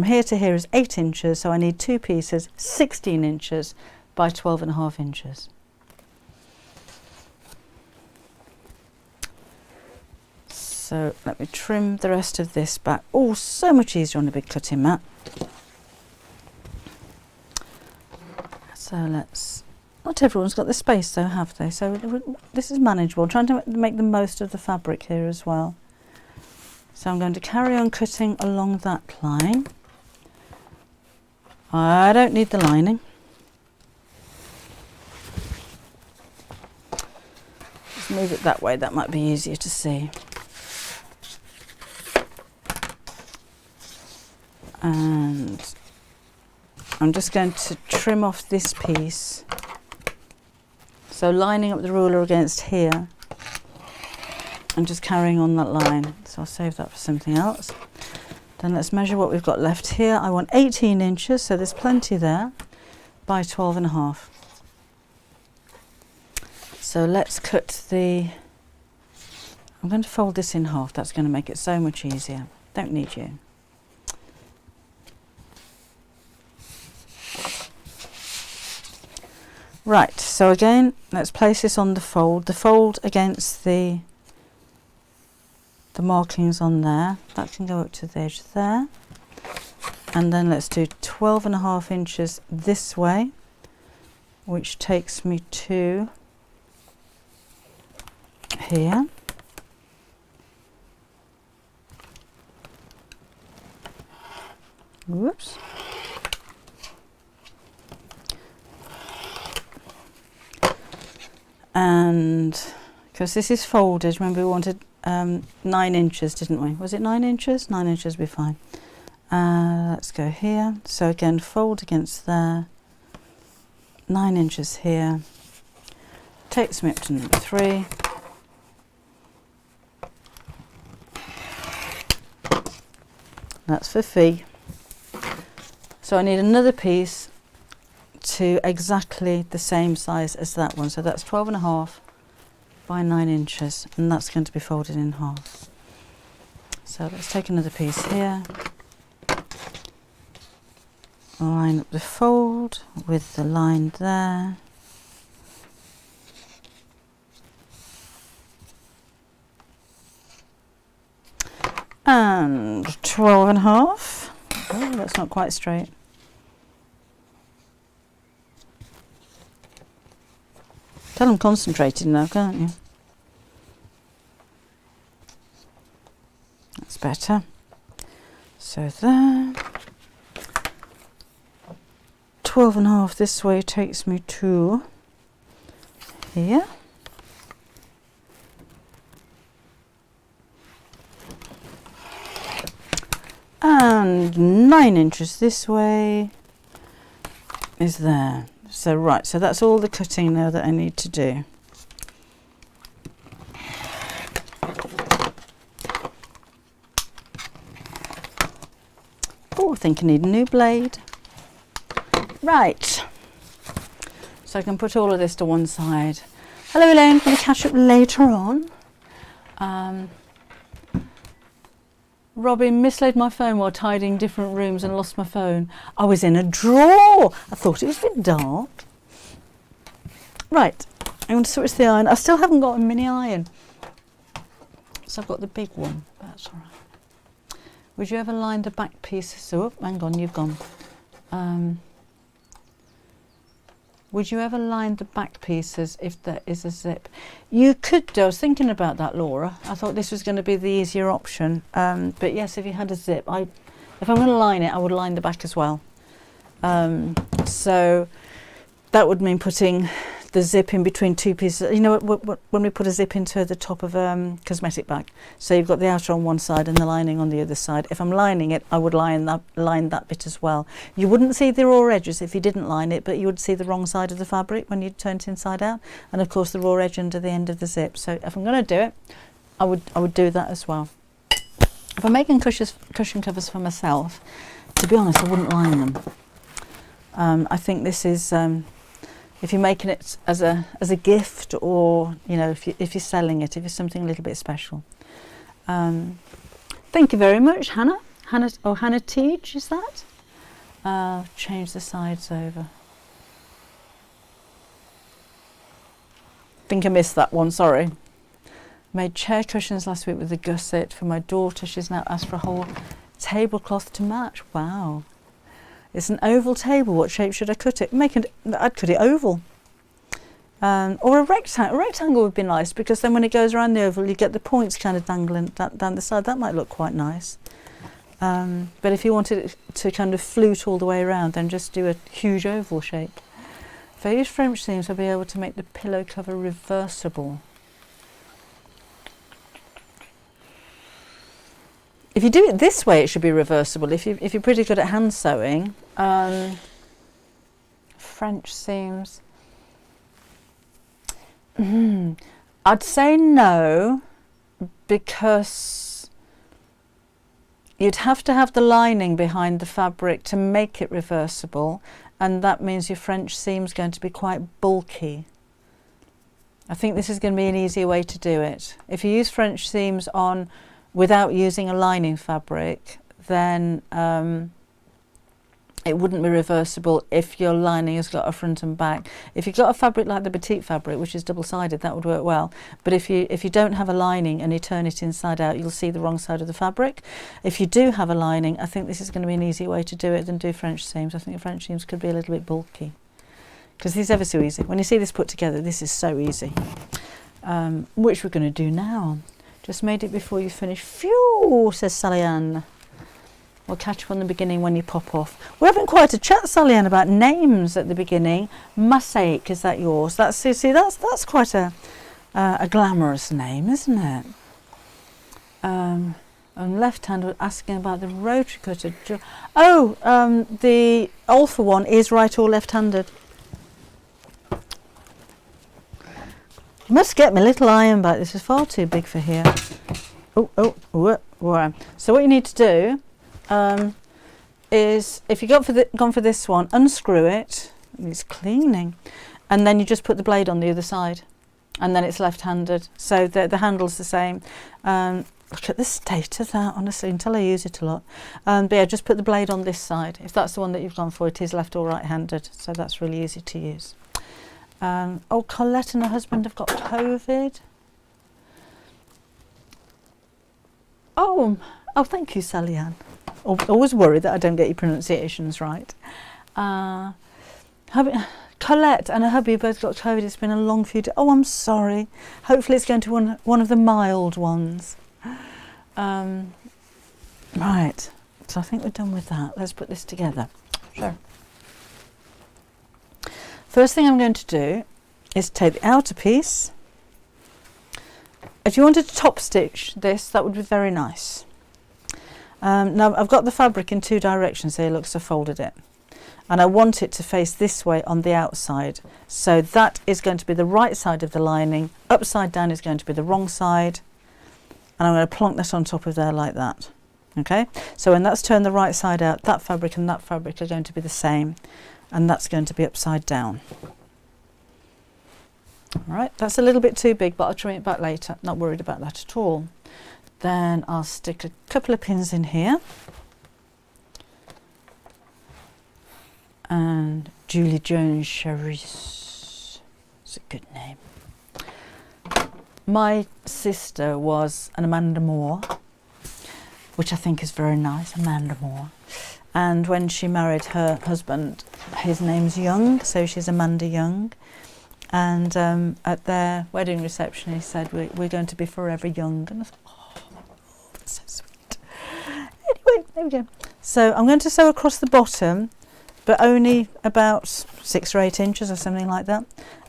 here to here is 8 inches, so I need two pieces, 16 inches by 12.5 inches. So let me trim the rest of this back. Oh, so much easier on a big cutting mat. So let's, not everyone's got the space though, have they? So this is manageable. I'm trying to make the most of the fabric here as well. So I'm going to carry on cutting along that line. I don't need the lining. Just move it that way, that might be easier to see. And I'm just going to trim off this piece. So lining up the ruler against here and just carrying on that line. So I'll save that for something else. Then let's measure what we've got left here. I want 18 inches, so there's plenty there, by 12.5. So let's cut the, I'm going to fold this in half. That's going to make it so much easier. Don't need you. Right, so again, let's place this on the fold against the markings on there. That can go up to the edge there. And then let's do 12.5 inches this way, which takes me to here. Whoops. And because this is folded, remember we wanted 9 inches, didn't we? Was it 9 inches? 9 inches will be fine. Let's go here. So again, fold against there. 9 inches here. Takes me up to number 3. That's for fee. So I need another piece to exactly the same size as that one. So that's 12.5 by 9 inches, and that's going to be folded in half. So let's take another piece here. Line up the fold with the line there. And 12.5. Oh, that's not quite straight. Tell I'm concentrating now, can't you? That's better. So there. 12.5 this way takes me to here. And 9 inches this way is there. So right, so that's all the cutting now that I need to do. Oh, I think I need a new blade. Right, so I can put all of this to one side. Hello Elaine, going to catch up later on. Robin, mislaid my phone while tidying different rooms and lost my phone. I was in a drawer. I thought it was a bit dark. Right, I'm going to switch the iron. I still haven't got a mini iron. So I've got the big one. That's all right. Would you ever line the back pieces? Oh, hang on, you've gone. Would you ever line the back pieces if there is a zip? You could do. I was thinking about that, Laura. I thought this was going to be the easier option. But yes, if you had a zip, if I'm going to line it, I would line the back as well. So that would mean putting the zip in between two pieces. You know, when we put a zip into the top of a cosmetic bag, so you've got the outer on one side and the lining on the other side. If I'm lining it, I would line that bit as well. You wouldn't see the raw edges if you didn't line it, but you would see the wrong side of the fabric when you turned it inside out, and of course the raw edge under the end of the zip. So if I'm going to do it, I would do that as well. If I'm making cushion covers for myself, to be honest, I wouldn't line them. I think this is. If you're making it as a gift, or you know, if you're selling it, if it's something a little bit special. Thank you very much, Hannah. Hannah Teach, is that? Change the sides over. Think I missed that one. Sorry. Made chair cushions last week with the gusset for my daughter. She's now asked for a whole tablecloth to match. Wow. It's an oval table. What shape should I cut it? I'd cut it oval. Or a rectangle. A rectangle would be nice, because then when it goes around the oval, you get the points kind of dangling down the side. That might look quite nice. But if you wanted it to kind of flute all the way around, then just do a huge oval shape. If I use French seams, I'll be able to make the pillow cover reversible. If you do it this way, it should be reversible. If you're pretty good at hand sewing, French seams. I'd say no, because you'd have to have the lining behind the fabric to make it reversible, and that means your French seam's going to be quite bulky. I think this is going to be an easier way to do it. If you use French seams on without using a lining fabric, then it wouldn't be reversible if your lining has got a front and back. If you've got a fabric like the batik fabric, which is double-sided, that would work well. But if you don't have a lining and you turn it inside out, you'll see the wrong side of the fabric. If you do have a lining, I think this is going to be an easier way to do it than do French seams. I think French seams could be a little bit bulky, because this is ever so easy. When you see this put together, this is so easy. Which we're going to do now. Just made it before you finish. Phew, says Sally Ann. We'll catch up on the beginning when you pop off. We're having quite a chat, Sally Ann, about names at the beginning. Mosaic, is that yours? That's quite a glamorous name, isn't it? And left hand was asking about the rotary cutter. Oh, the Alpha one is right or left-handed. You must get my little iron back. This is far too big for here. So what you need to do is, if you've gone for this one, unscrew it. It's cleaning, and then you just put the blade on the other side, and then it's left-handed. So the handle's the same. Look at the state of that, honestly, until I use it a lot. But yeah, just put the blade on this side. If that's the one that you've gone for, it is left or right-handed, so that's really easy to use. Oh, Colette and her husband have got COVID. Oh, thank you, Sally Ann. Always worry that I don't get your pronunciations right. Colette and her hubby both got COVID. It's been a long few days. Oh, I'm sorry. Hopefully it's going to one of the mild ones. Right, so I think we're done with that. Let's put this together. Sure. First thing I'm going to do is take the outer piece. If you wanted to top stitch this, that would be very nice. Now I've got the fabric in two directions, so look, so I folded it. And I want it to face this way on the outside. So that is going to be the right side of the lining. Upside down is going to be the wrong side. And I'm going to plonk that on top of there like that. Okay, so when that's turned the right side out, that fabric and that fabric are going to be the same. And that's going to be upside down. All right, that's a little bit too big, but I'll trim it back later. Not worried about that at all. Then I'll stick a couple of pins in here. And Julie Jones Charisse. It's a good name. My sister was an Amanda Moore, which I think is very nice, Amanda Moore. And when she married her husband, his name's Young, so she's Amanda Young. And at their wedding reception, he said, we're going to be forever young. And I thought, oh, that's so sweet. Anyway, there we go. So I'm going to sew across the bottom, but only about 6 or 8 inches or something like that.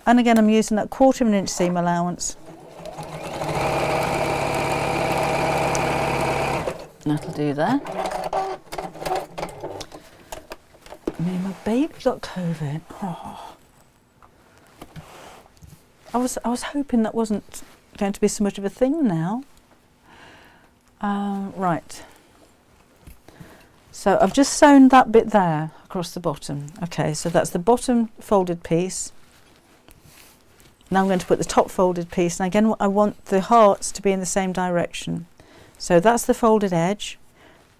And again, I'm using that 1/4 of an inch seam allowance. That'll do there. My baby got COVID. Oh. I was hoping that wasn't going to be so much of a thing now. Right. So I've just sewn that bit there across the bottom. Okay, so that's the bottom folded piece. Now I'm going to put the top folded piece, and again I want the hearts to be in the same direction. So that's the folded edge.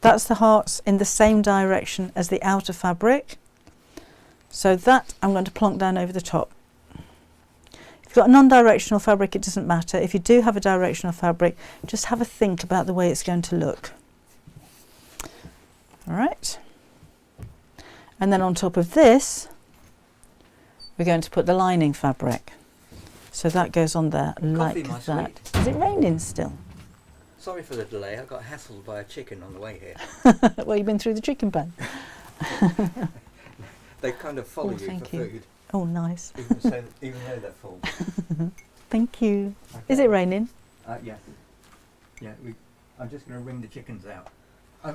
That's the hearts in the same direction as the outer fabric. So that I'm going to plonk down over the top. If you've got a non-directional fabric, it doesn't matter. If you do have a directional fabric, just have a think about the way it's going to look. All right. And then on top of this, we're going to put the lining fabric. So that goes on there like that. Is it raining still? Sorry for the delay. I got hassled by a chicken on the way here. Well, you've been through the chicken pen. They kind of follow you for thank you. food, Oh, nice. even though they're full. Thank you. Okay. Is it raining? Yes. Yeah. I'm just going to ring the chickens out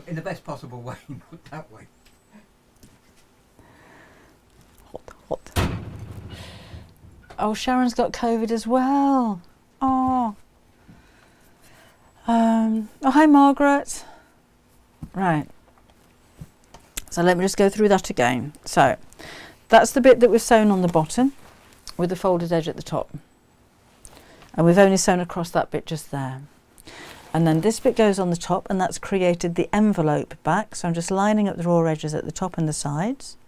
in the best possible way, not that way. Hot. Oh, Sharon's got COVID as well. Oh. Oh, hi, Margaret. Right. So let me just go through that again. So that's the bit that we've sewn on the bottom with the folded edge at the top. And we've only sewn across that bit just there. And then this bit goes on the top, and that's created the envelope back. So I'm just lining up the raw edges at the top and the sides.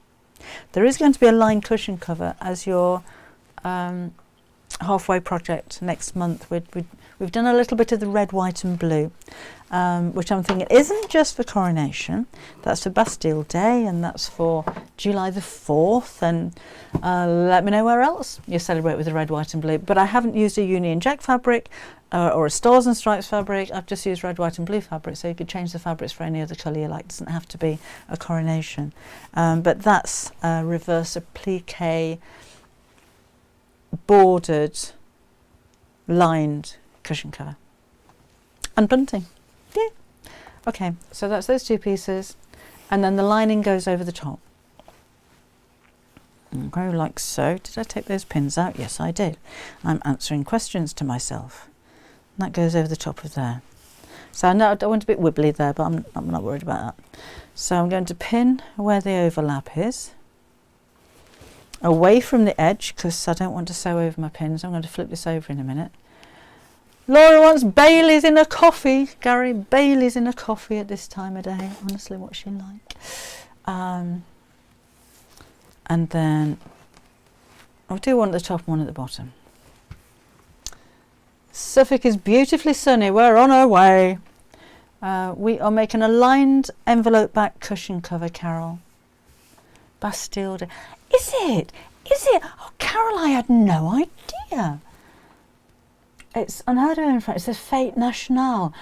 There is going to be a lined cushion cover as your halfway project next month. We've done a little bit of the red, white and blue, which I'm thinking isn't just for Coronation. That's for Bastille Day, and that's for July the 4th, and let me know where else you celebrate with the red, white and blue. But I haven't used a Union Jack fabric or a Stars and Stripes fabric. I've just used red, white and blue fabric, so you could change the fabrics for any other colour you like. It doesn't have to be a Coronation. But that's a reverse applique bordered lined cushion cover and bunting. Yeah. Okay, so that's those two pieces, and then the lining goes over the top. Okay, like so. Did I take those pins out? Yes, I did. I'm answering questions to myself. And that goes over the top of there. So I know I went a bit wibbly there, but I'm not worried about that. So I'm going to pin where the overlap is, away from the edge, because I don't want to sew over my pins. I'm going to flip this over in a minute. Laura wants Baileys in a coffee. Gary, Baileys in a coffee at this time of day. Honestly, what's she like? And then I'll do one at the top and one at the bottom. Suffolk is beautifully sunny. We're on our way. We are making a lined envelope back cushion cover, Carol. Bastille Day. Is it? Is it? Oh, Carol, I had no idea. It's unheard of in France. It's a fête nationale.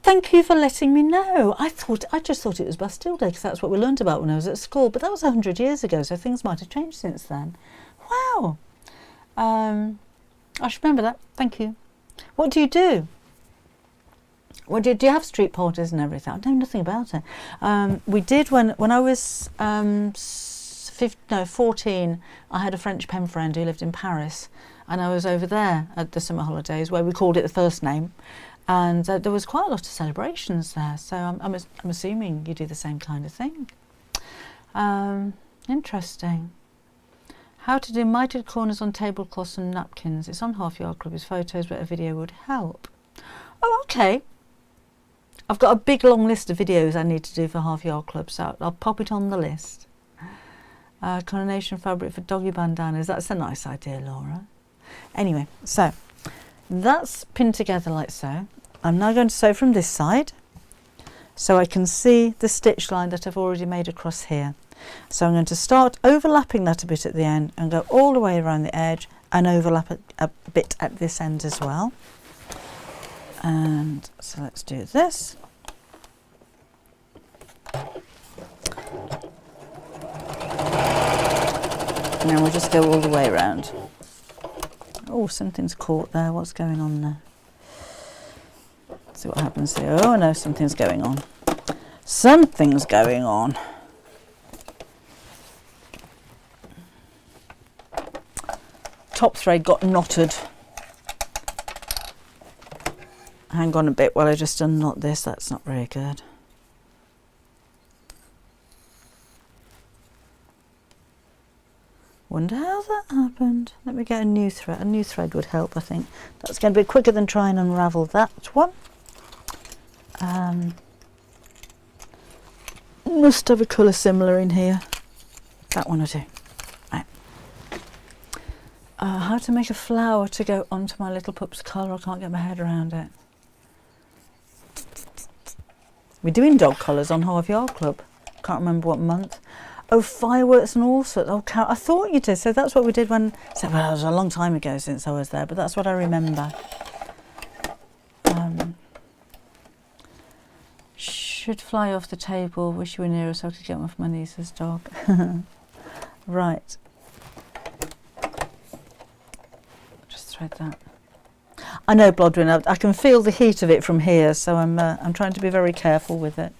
Thank you for letting me know. I just thought it was Bastille Day because that's what we learned about when I was at school. But that was 100 years ago, so things might have changed since then. Wow. I should remember that. Thank you. What do you do? What do you have street parties and everything? I know nothing about it. We did when I was 14. I had a French pen friend who lived in Paris, and I was over there at the summer holidays where we called it the first name, and there was quite a lot of celebrations there. So I'm assuming you do the same kind of thing. Interesting. How to do mitered corners on tablecloths and napkins. It's on Half Yard Club with photos, but a video would help. Oh, okay. I've got a big long list of videos I need to do for Half Yard Club, so I'll pop it on the list. Coronation fabric for doggy bandanas. That's a nice idea, Laura. Anyway, so that's pinned together like so. I'm now going to sew from this side so I can see the stitch line that I've already made across here. So I'm going to start overlapping that a bit at the end and go all the way around the edge and overlap it a bit at this end as well. And so let's do this. And then we'll just go all the way around. Oh, something's caught there. What's going on there? Let's see what happens here. Oh no, something's going on. Something's going on. Top thread got knotted. Hang on a bit while I just unknot this. That's not very good. Wonder how that happened. Let me get a new thread. A new thread would help, I think. That's going to be quicker than trying and unravel that one. Must have a colour similar in here. That one I do. Right. How to make a flower to go onto my little pup's collar. I can't get my head around it. We're doing dog collars on Half Yard Club. Can't remember what month. Oh, fireworks and all sorts. Oh, Carol, I thought you did. So that's what we did when. So, well, it was a long time ago since I was there, but that's what I remember. should fly off the table. Wish you were nearer so I could get one for my niece's dog. Right. Just thread that. I know, Blodwyn, I can feel the heat of it from here, so I'm trying to be very careful with it.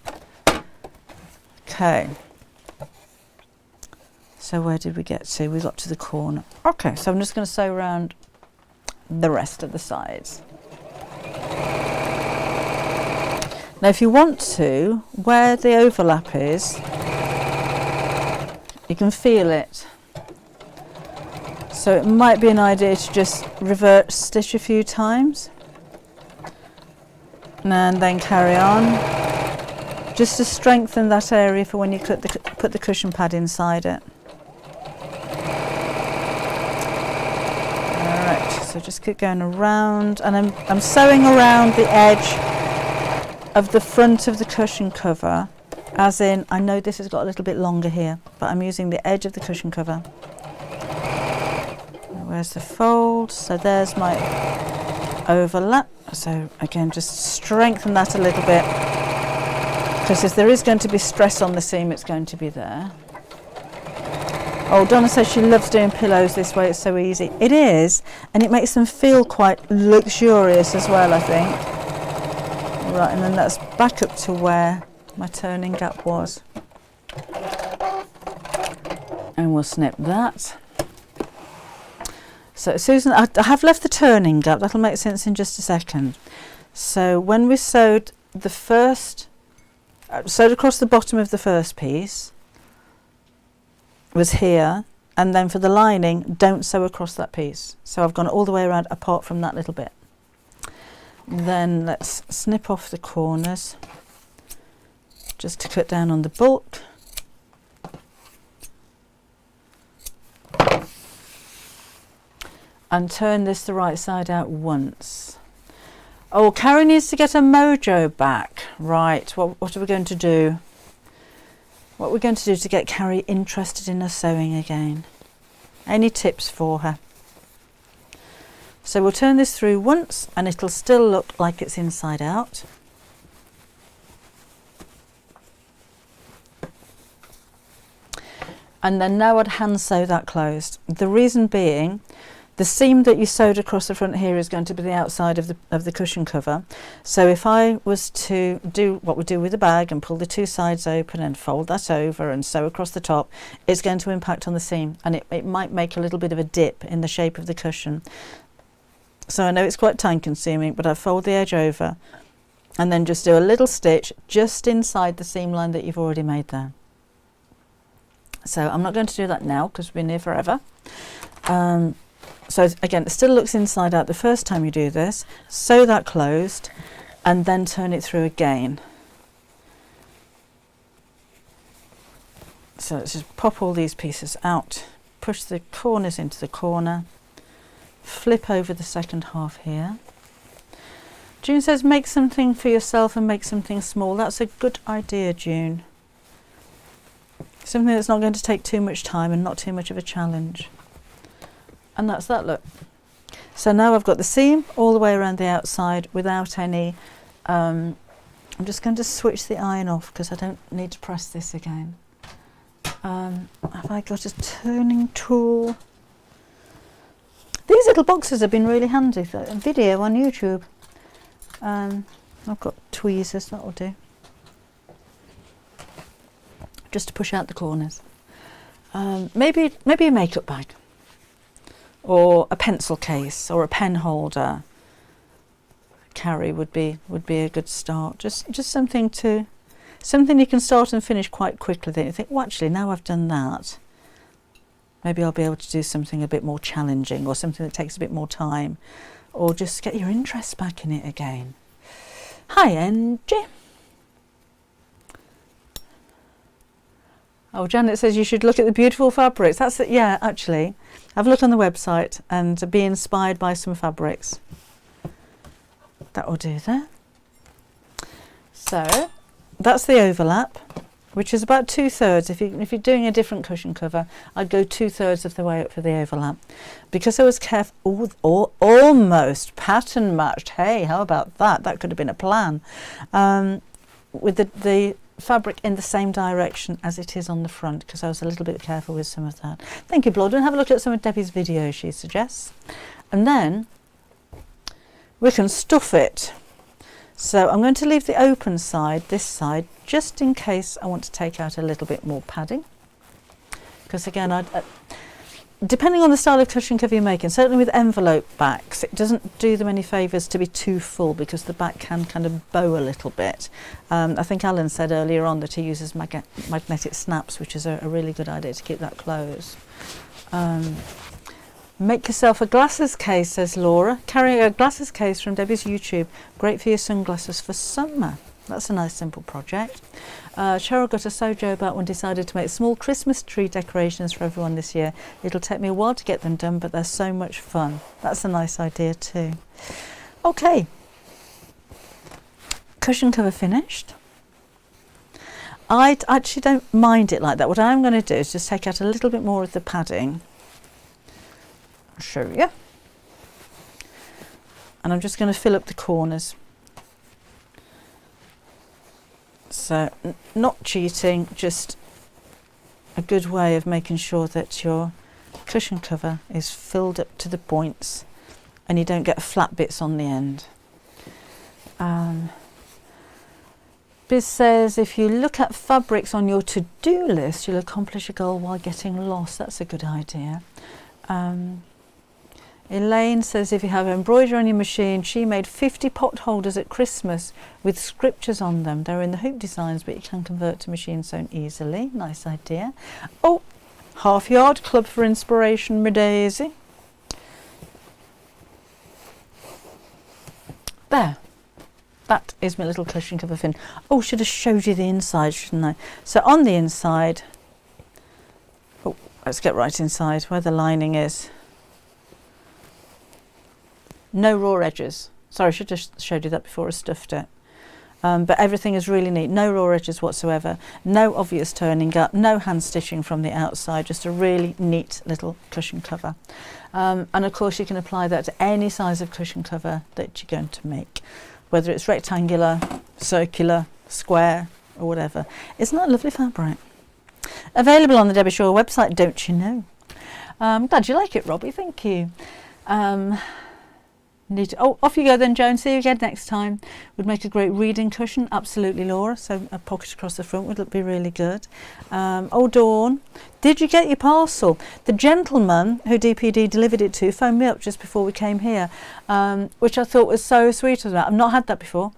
Okay. So where did we get to? We got to the corner. Okay, so I'm just going to sew around the rest of the sides. Now if you want to, where the overlap is, you can feel it. So it might be an idea to just reverse stitch a few times and then carry on, just to strengthen that area for when you put the cushion pad inside it. Alright, so just keep going around, and I'm sewing around the edge of the front of the cushion cover, as in, I know this has got a little bit longer here, but I'm using the edge of the cushion cover. Where's the fold? So there's my overlap. So again, just strengthen that a little bit, because if there is going to be stress on the seam, it's going to be there. Oh, Donna says she loves doing pillows this way, it's so easy. It is, and it makes them feel quite luxurious as well, I think. Right, and then that's back up to where my turning gap was. And we'll snip that. So Susan, I have left the turning gap, that'll make sense in just a second. So when we sewed the first, sewed across the bottom of the first piece, was here, and then for the lining, don't sew across that piece. So I've gone all the way around apart from that little bit. Then let's snip off the corners, just to cut down on the bulk. And turn this the right side out once. Oh, Carrie needs to get her mojo back. Right, what are we going to do? What we're going to do to get Carrie interested in her sewing again. Any tips for her? So we'll turn this through once and it'll still look like it's inside out. And then now I'd hand sew that closed. The reason being, the seam that you sewed across the front here is going to be the outside of the cushion cover. So if I was to do what we do with the bag and pull the two sides open and fold that over and sew across the top, it's going to impact on the seam, and it might make a little bit of a dip in the shape of the cushion. So I know it's quite time consuming, but I fold the edge over and then just do a little stitch just inside the seam line that you've already made there. So I'm not going to do that now because we've been here forever. So again, it still looks inside out the first time you do this. Sew that closed and then turn it through again. So let's just pop all these pieces out, push the corners into the corner, flip over the second half here. June says make something for yourself and make something small. That's a good idea, June. Something that's not going to take too much time and not too much of a challenge. And that's that look. So now I've got the seam all the way around the outside without any, I'm just going to switch the iron off because I don't need to press this again. Have I got a turning tool? These little boxes have been really handy for a video on YouTube. I've got tweezers, that'll do. Just to push out the corners. Maybe a makeup bag, or a pencil case, or a pen holder. Carry would be a good start. Just something you can start and finish quite quickly. Then you think, well, actually, now I've done that, maybe I'll be able to do something a bit more challenging, or something that takes a bit more time, or just get your interest back in it again. Hi, Angie. Oh, Janet says you should look at the beautiful fabrics. That's it. Yeah, actually, have a look on the website and be inspired by some fabrics. That will do there. So that's the overlap, which is about 2/3. If you're doing a different cushion cover, I'd go 2/3 of the way up for the overlap. Because I was careful, almost pattern matched. Hey, how about that? That could have been a plan. with the fabric in the same direction as it is on the front, because I was a little bit careful with some of that. Thank you, Blodden. Have a look at some of Debbie's videos she suggests. And then we can stuff it. So I'm going to leave the open side, this side, just in case I want to take out a little bit more padding. Because again, depending on the style of cushion cover you're making, certainly with envelope backs, it doesn't do them any favours to be too full, because the back can kind of bow a little bit. I think Alan said earlier on that he uses magnetic snaps, which is a really good idea to keep that closed. Make yourself a glasses case, says Laura. Carrying a glasses case from Debbie's YouTube. Great for your sunglasses for summer. That's a nice simple project. Cheryl got a sojo about and decided to make small Christmas tree decorations for everyone this year. It'll take me a while to get them done, but they're so much fun. That's a nice idea too. Okay. Cushion cover finished. I actually don't mind it like that. What I'm going to do is just take out a little bit more of the padding. I'll show you. And I'm just going to fill up the corners. So not cheating, just a good way of making sure that your cushion cover is filled up to the points and you don't get flat bits on the end. Biz says, if you look at fabrics on your to-do list, you'll accomplish a goal while getting lost. That's a good idea. Elaine says, if you have embroidery on your machine, she made 50 pot holders at Christmas with scriptures on them. They're in the hoop designs, but you can convert to machine sewn easily. Nice idea. Oh, Half Yard Club for inspiration, my daisy. There. That is my little cushion cover fin. Oh, should have showed you the inside, shouldn't I? So on the inside, oh, let's get right inside where the lining is. No raw edges. Sorry, I should have showed you that before I stuffed it. But everything is really neat. No raw edges whatsoever. No obvious turning up. No hand stitching from the outside. Just a really neat little cushion cover. And of course you can apply that to any size of cushion cover that you're going to make. Whether it's rectangular, circular, square or whatever. Isn't that a lovely fabric? Available on the Debbie Shaw website, don't you know? I'm glad you like it, Robbie. Thank you. Off you go then, Joan. See you again next time. Would make a great reading cushion. Absolutely, Laura. So a pocket across the front would be really good. Dawn, did you get your parcel? The gentleman who DPD delivered it to phoned me up just before we came here, which I thought was so sweet of that. I've not had that before.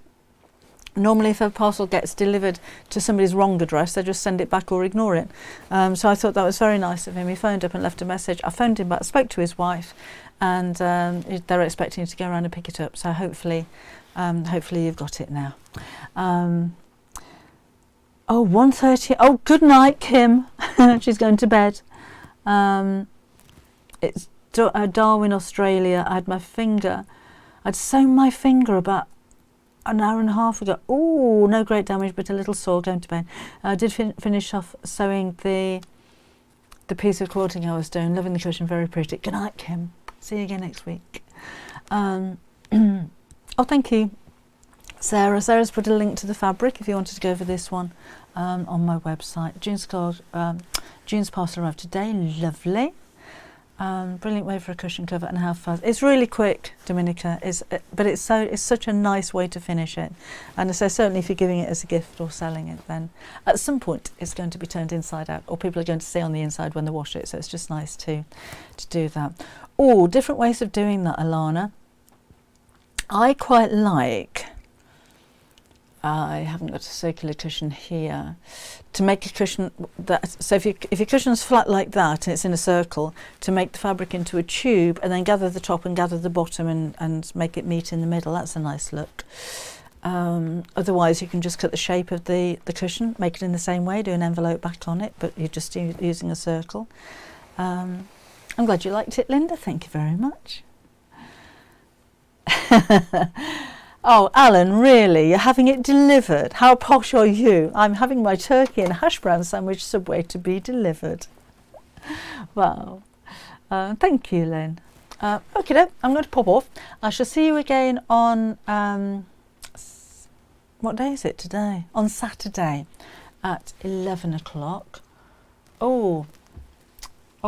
Normally if a parcel gets delivered to somebody's wrong address, they just send it back or ignore it. So I thought that was very nice of him. He phoned up and left a message. I phoned him back, spoke to his wife, and they're expecting to go around and pick it up. So hopefully you've got it now. 1:30. Oh, good night, Kim. She's going to bed. It's Darwin, Australia. I'd sewn my finger about an hour and a half ago. Oh, no great damage, but a little sore. Going to bed. I did finish off sewing the piece of quilting I was doing. Loving the cushion, very pretty. Good night, Kim. See you again next week. Thank you, Sarah. Sarah's put a link to the fabric if you wanted to go for this one on my website. June's parcel arrived today. Lovely. Brilliant way for a cushion cover, and how fast. It's really quick, Dominica. But it's such a nice way to finish it. And so certainly if you're giving it as a gift or selling it, then at some point it's going to be turned inside out, or people are going to see on the inside when they wash it. So it's just nice to do that. Oh, different ways of doing that, Alana. I quite like. I haven't got a circular cushion here. To make a cushion so if your cushion's flat like that and it's in a circle, to make the fabric into a tube and then gather the top and gather the bottom and make it meet in the middle. That's a nice look. Otherwise you can just cut the shape of the cushion, make it in the same way, do an envelope back on it, but you're just using a circle. I'm glad you liked it, Linda. Thank you very much. Oh, Alan, really? You're having it delivered? How posh are you? I'm having my turkey and hash brown sandwich Subway to be delivered. Wow. Thank you, Lynn. Okay, then, I'm going to pop off. I shall see you again on what day is it today? On Saturday at 11 o'clock. Oh,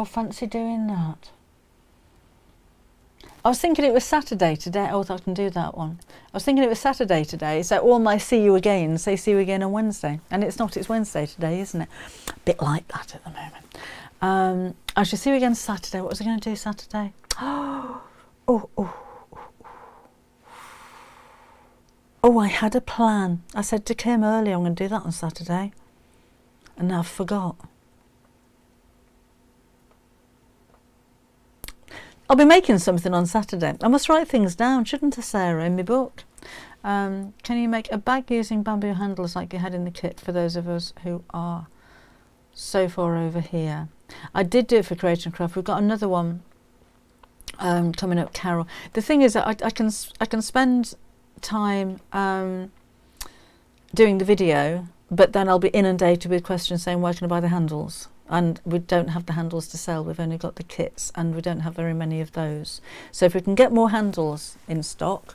fancy doing that. I was thinking it was Saturday today. Oh, I can do that one. I was thinking it was Saturday today. So all my see you again, say see you again on Wednesday. And it's not, it's Wednesday today, isn't it? A bit like that at the moment. I shall see you again Saturday. What was I going to do Saturday? Oh, I had a plan. I said to Kim earlier, I'm going to do that on Saturday. And now I forgot. I'll be making something on Saturday. I must write things down, shouldn't I, Sarah, in my book? Can you make a bag using bamboo handles like you had in the kit for those of us who are so far over here? I did do it for Create and Craft. We've got another one coming up, Carol. The thing is that I can spend time doing the video, but then I'll be inundated with questions saying, where can I buy the handles? And we don't have the handles to sell. We've only got the kits, and we don't have very many of those. So if we can get more handles in stock,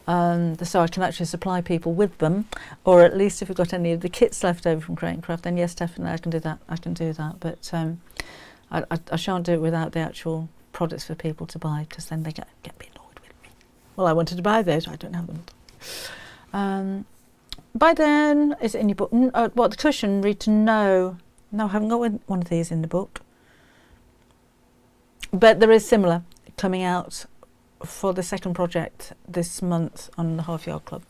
so I can actually supply people with them, or at least if we've got any of the kits left over from Create and Craft, then yes, definitely I can do that. I can do that, but I shan't do it without the actual products for people to buy, because then they get a bit annoyed with me. Well, I wanted to buy those, I don't have them. By then, is it in your book? What, the cushion? Read to know. No, I haven't got one of these in the book. But there is similar coming out for the second project this month on the Half Yard Club.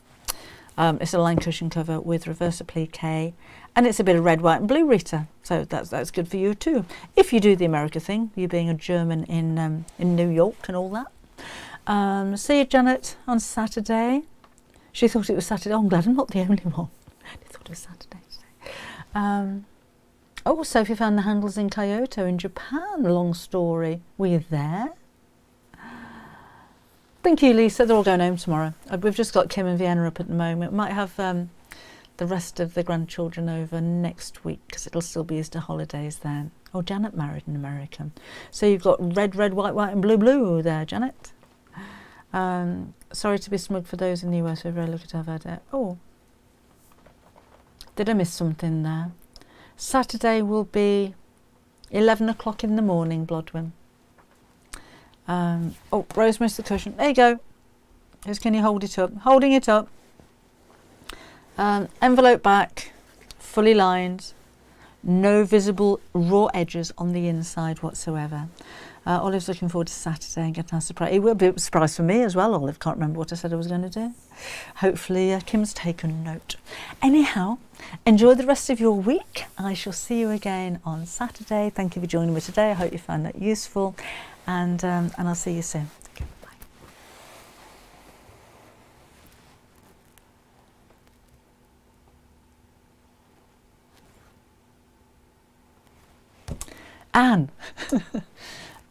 It's a line cushion cover with reverse applique, and it's a bit of red, white and blue, Rita. So that's good for you too. If you do the America thing, you being a German in New York and all that. See you, Janet, on Saturday. She thought it was Saturday. Oh, I'm glad I'm not the only one. She thought it was Saturday today. Oh, Sophie found the handles in Kyoto in Japan. Long story. Were you there? Thank you, Lisa. They're all going home tomorrow. We've just got Kim and Vienna up at the moment. We might have the rest of the grandchildren over next week, because it'll still be Easter holidays then. Oh, Janet married an American. So you've got red, red, white, white and blue, blue there, Janet. Sorry to be smug for those in the US. We're very lucky to have had it. Oh, did I miss something there? Saturday will be 11 o'clock in the morning, Blodwyn. Oh, Rose missed the cushion. There you go. Just, can you hold it up? Holding it up. Envelope back, fully lined, no visible raw edges on the inside whatsoever. Olive's looking forward to Saturday and getting a surprise. It will be a surprise for me as well, Olive. Can't remember what I said I was going to do. Hopefully Kim's taken note. Anyhow, enjoy the rest of your week. I shall see you again on Saturday. Thank you for joining me today. I hope you found that useful, and I'll see you soon. Okay, bye. Anne.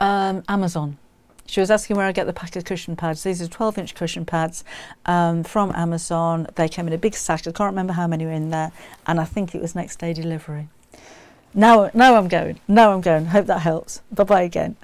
Amazon. She was asking where I get the pack of cushion pads. These are 12-inch cushion pads from Amazon. They came in a big sack. I can't remember how many were in there, and I think it was next day delivery. Now I'm going. Hope that helps. Bye bye again.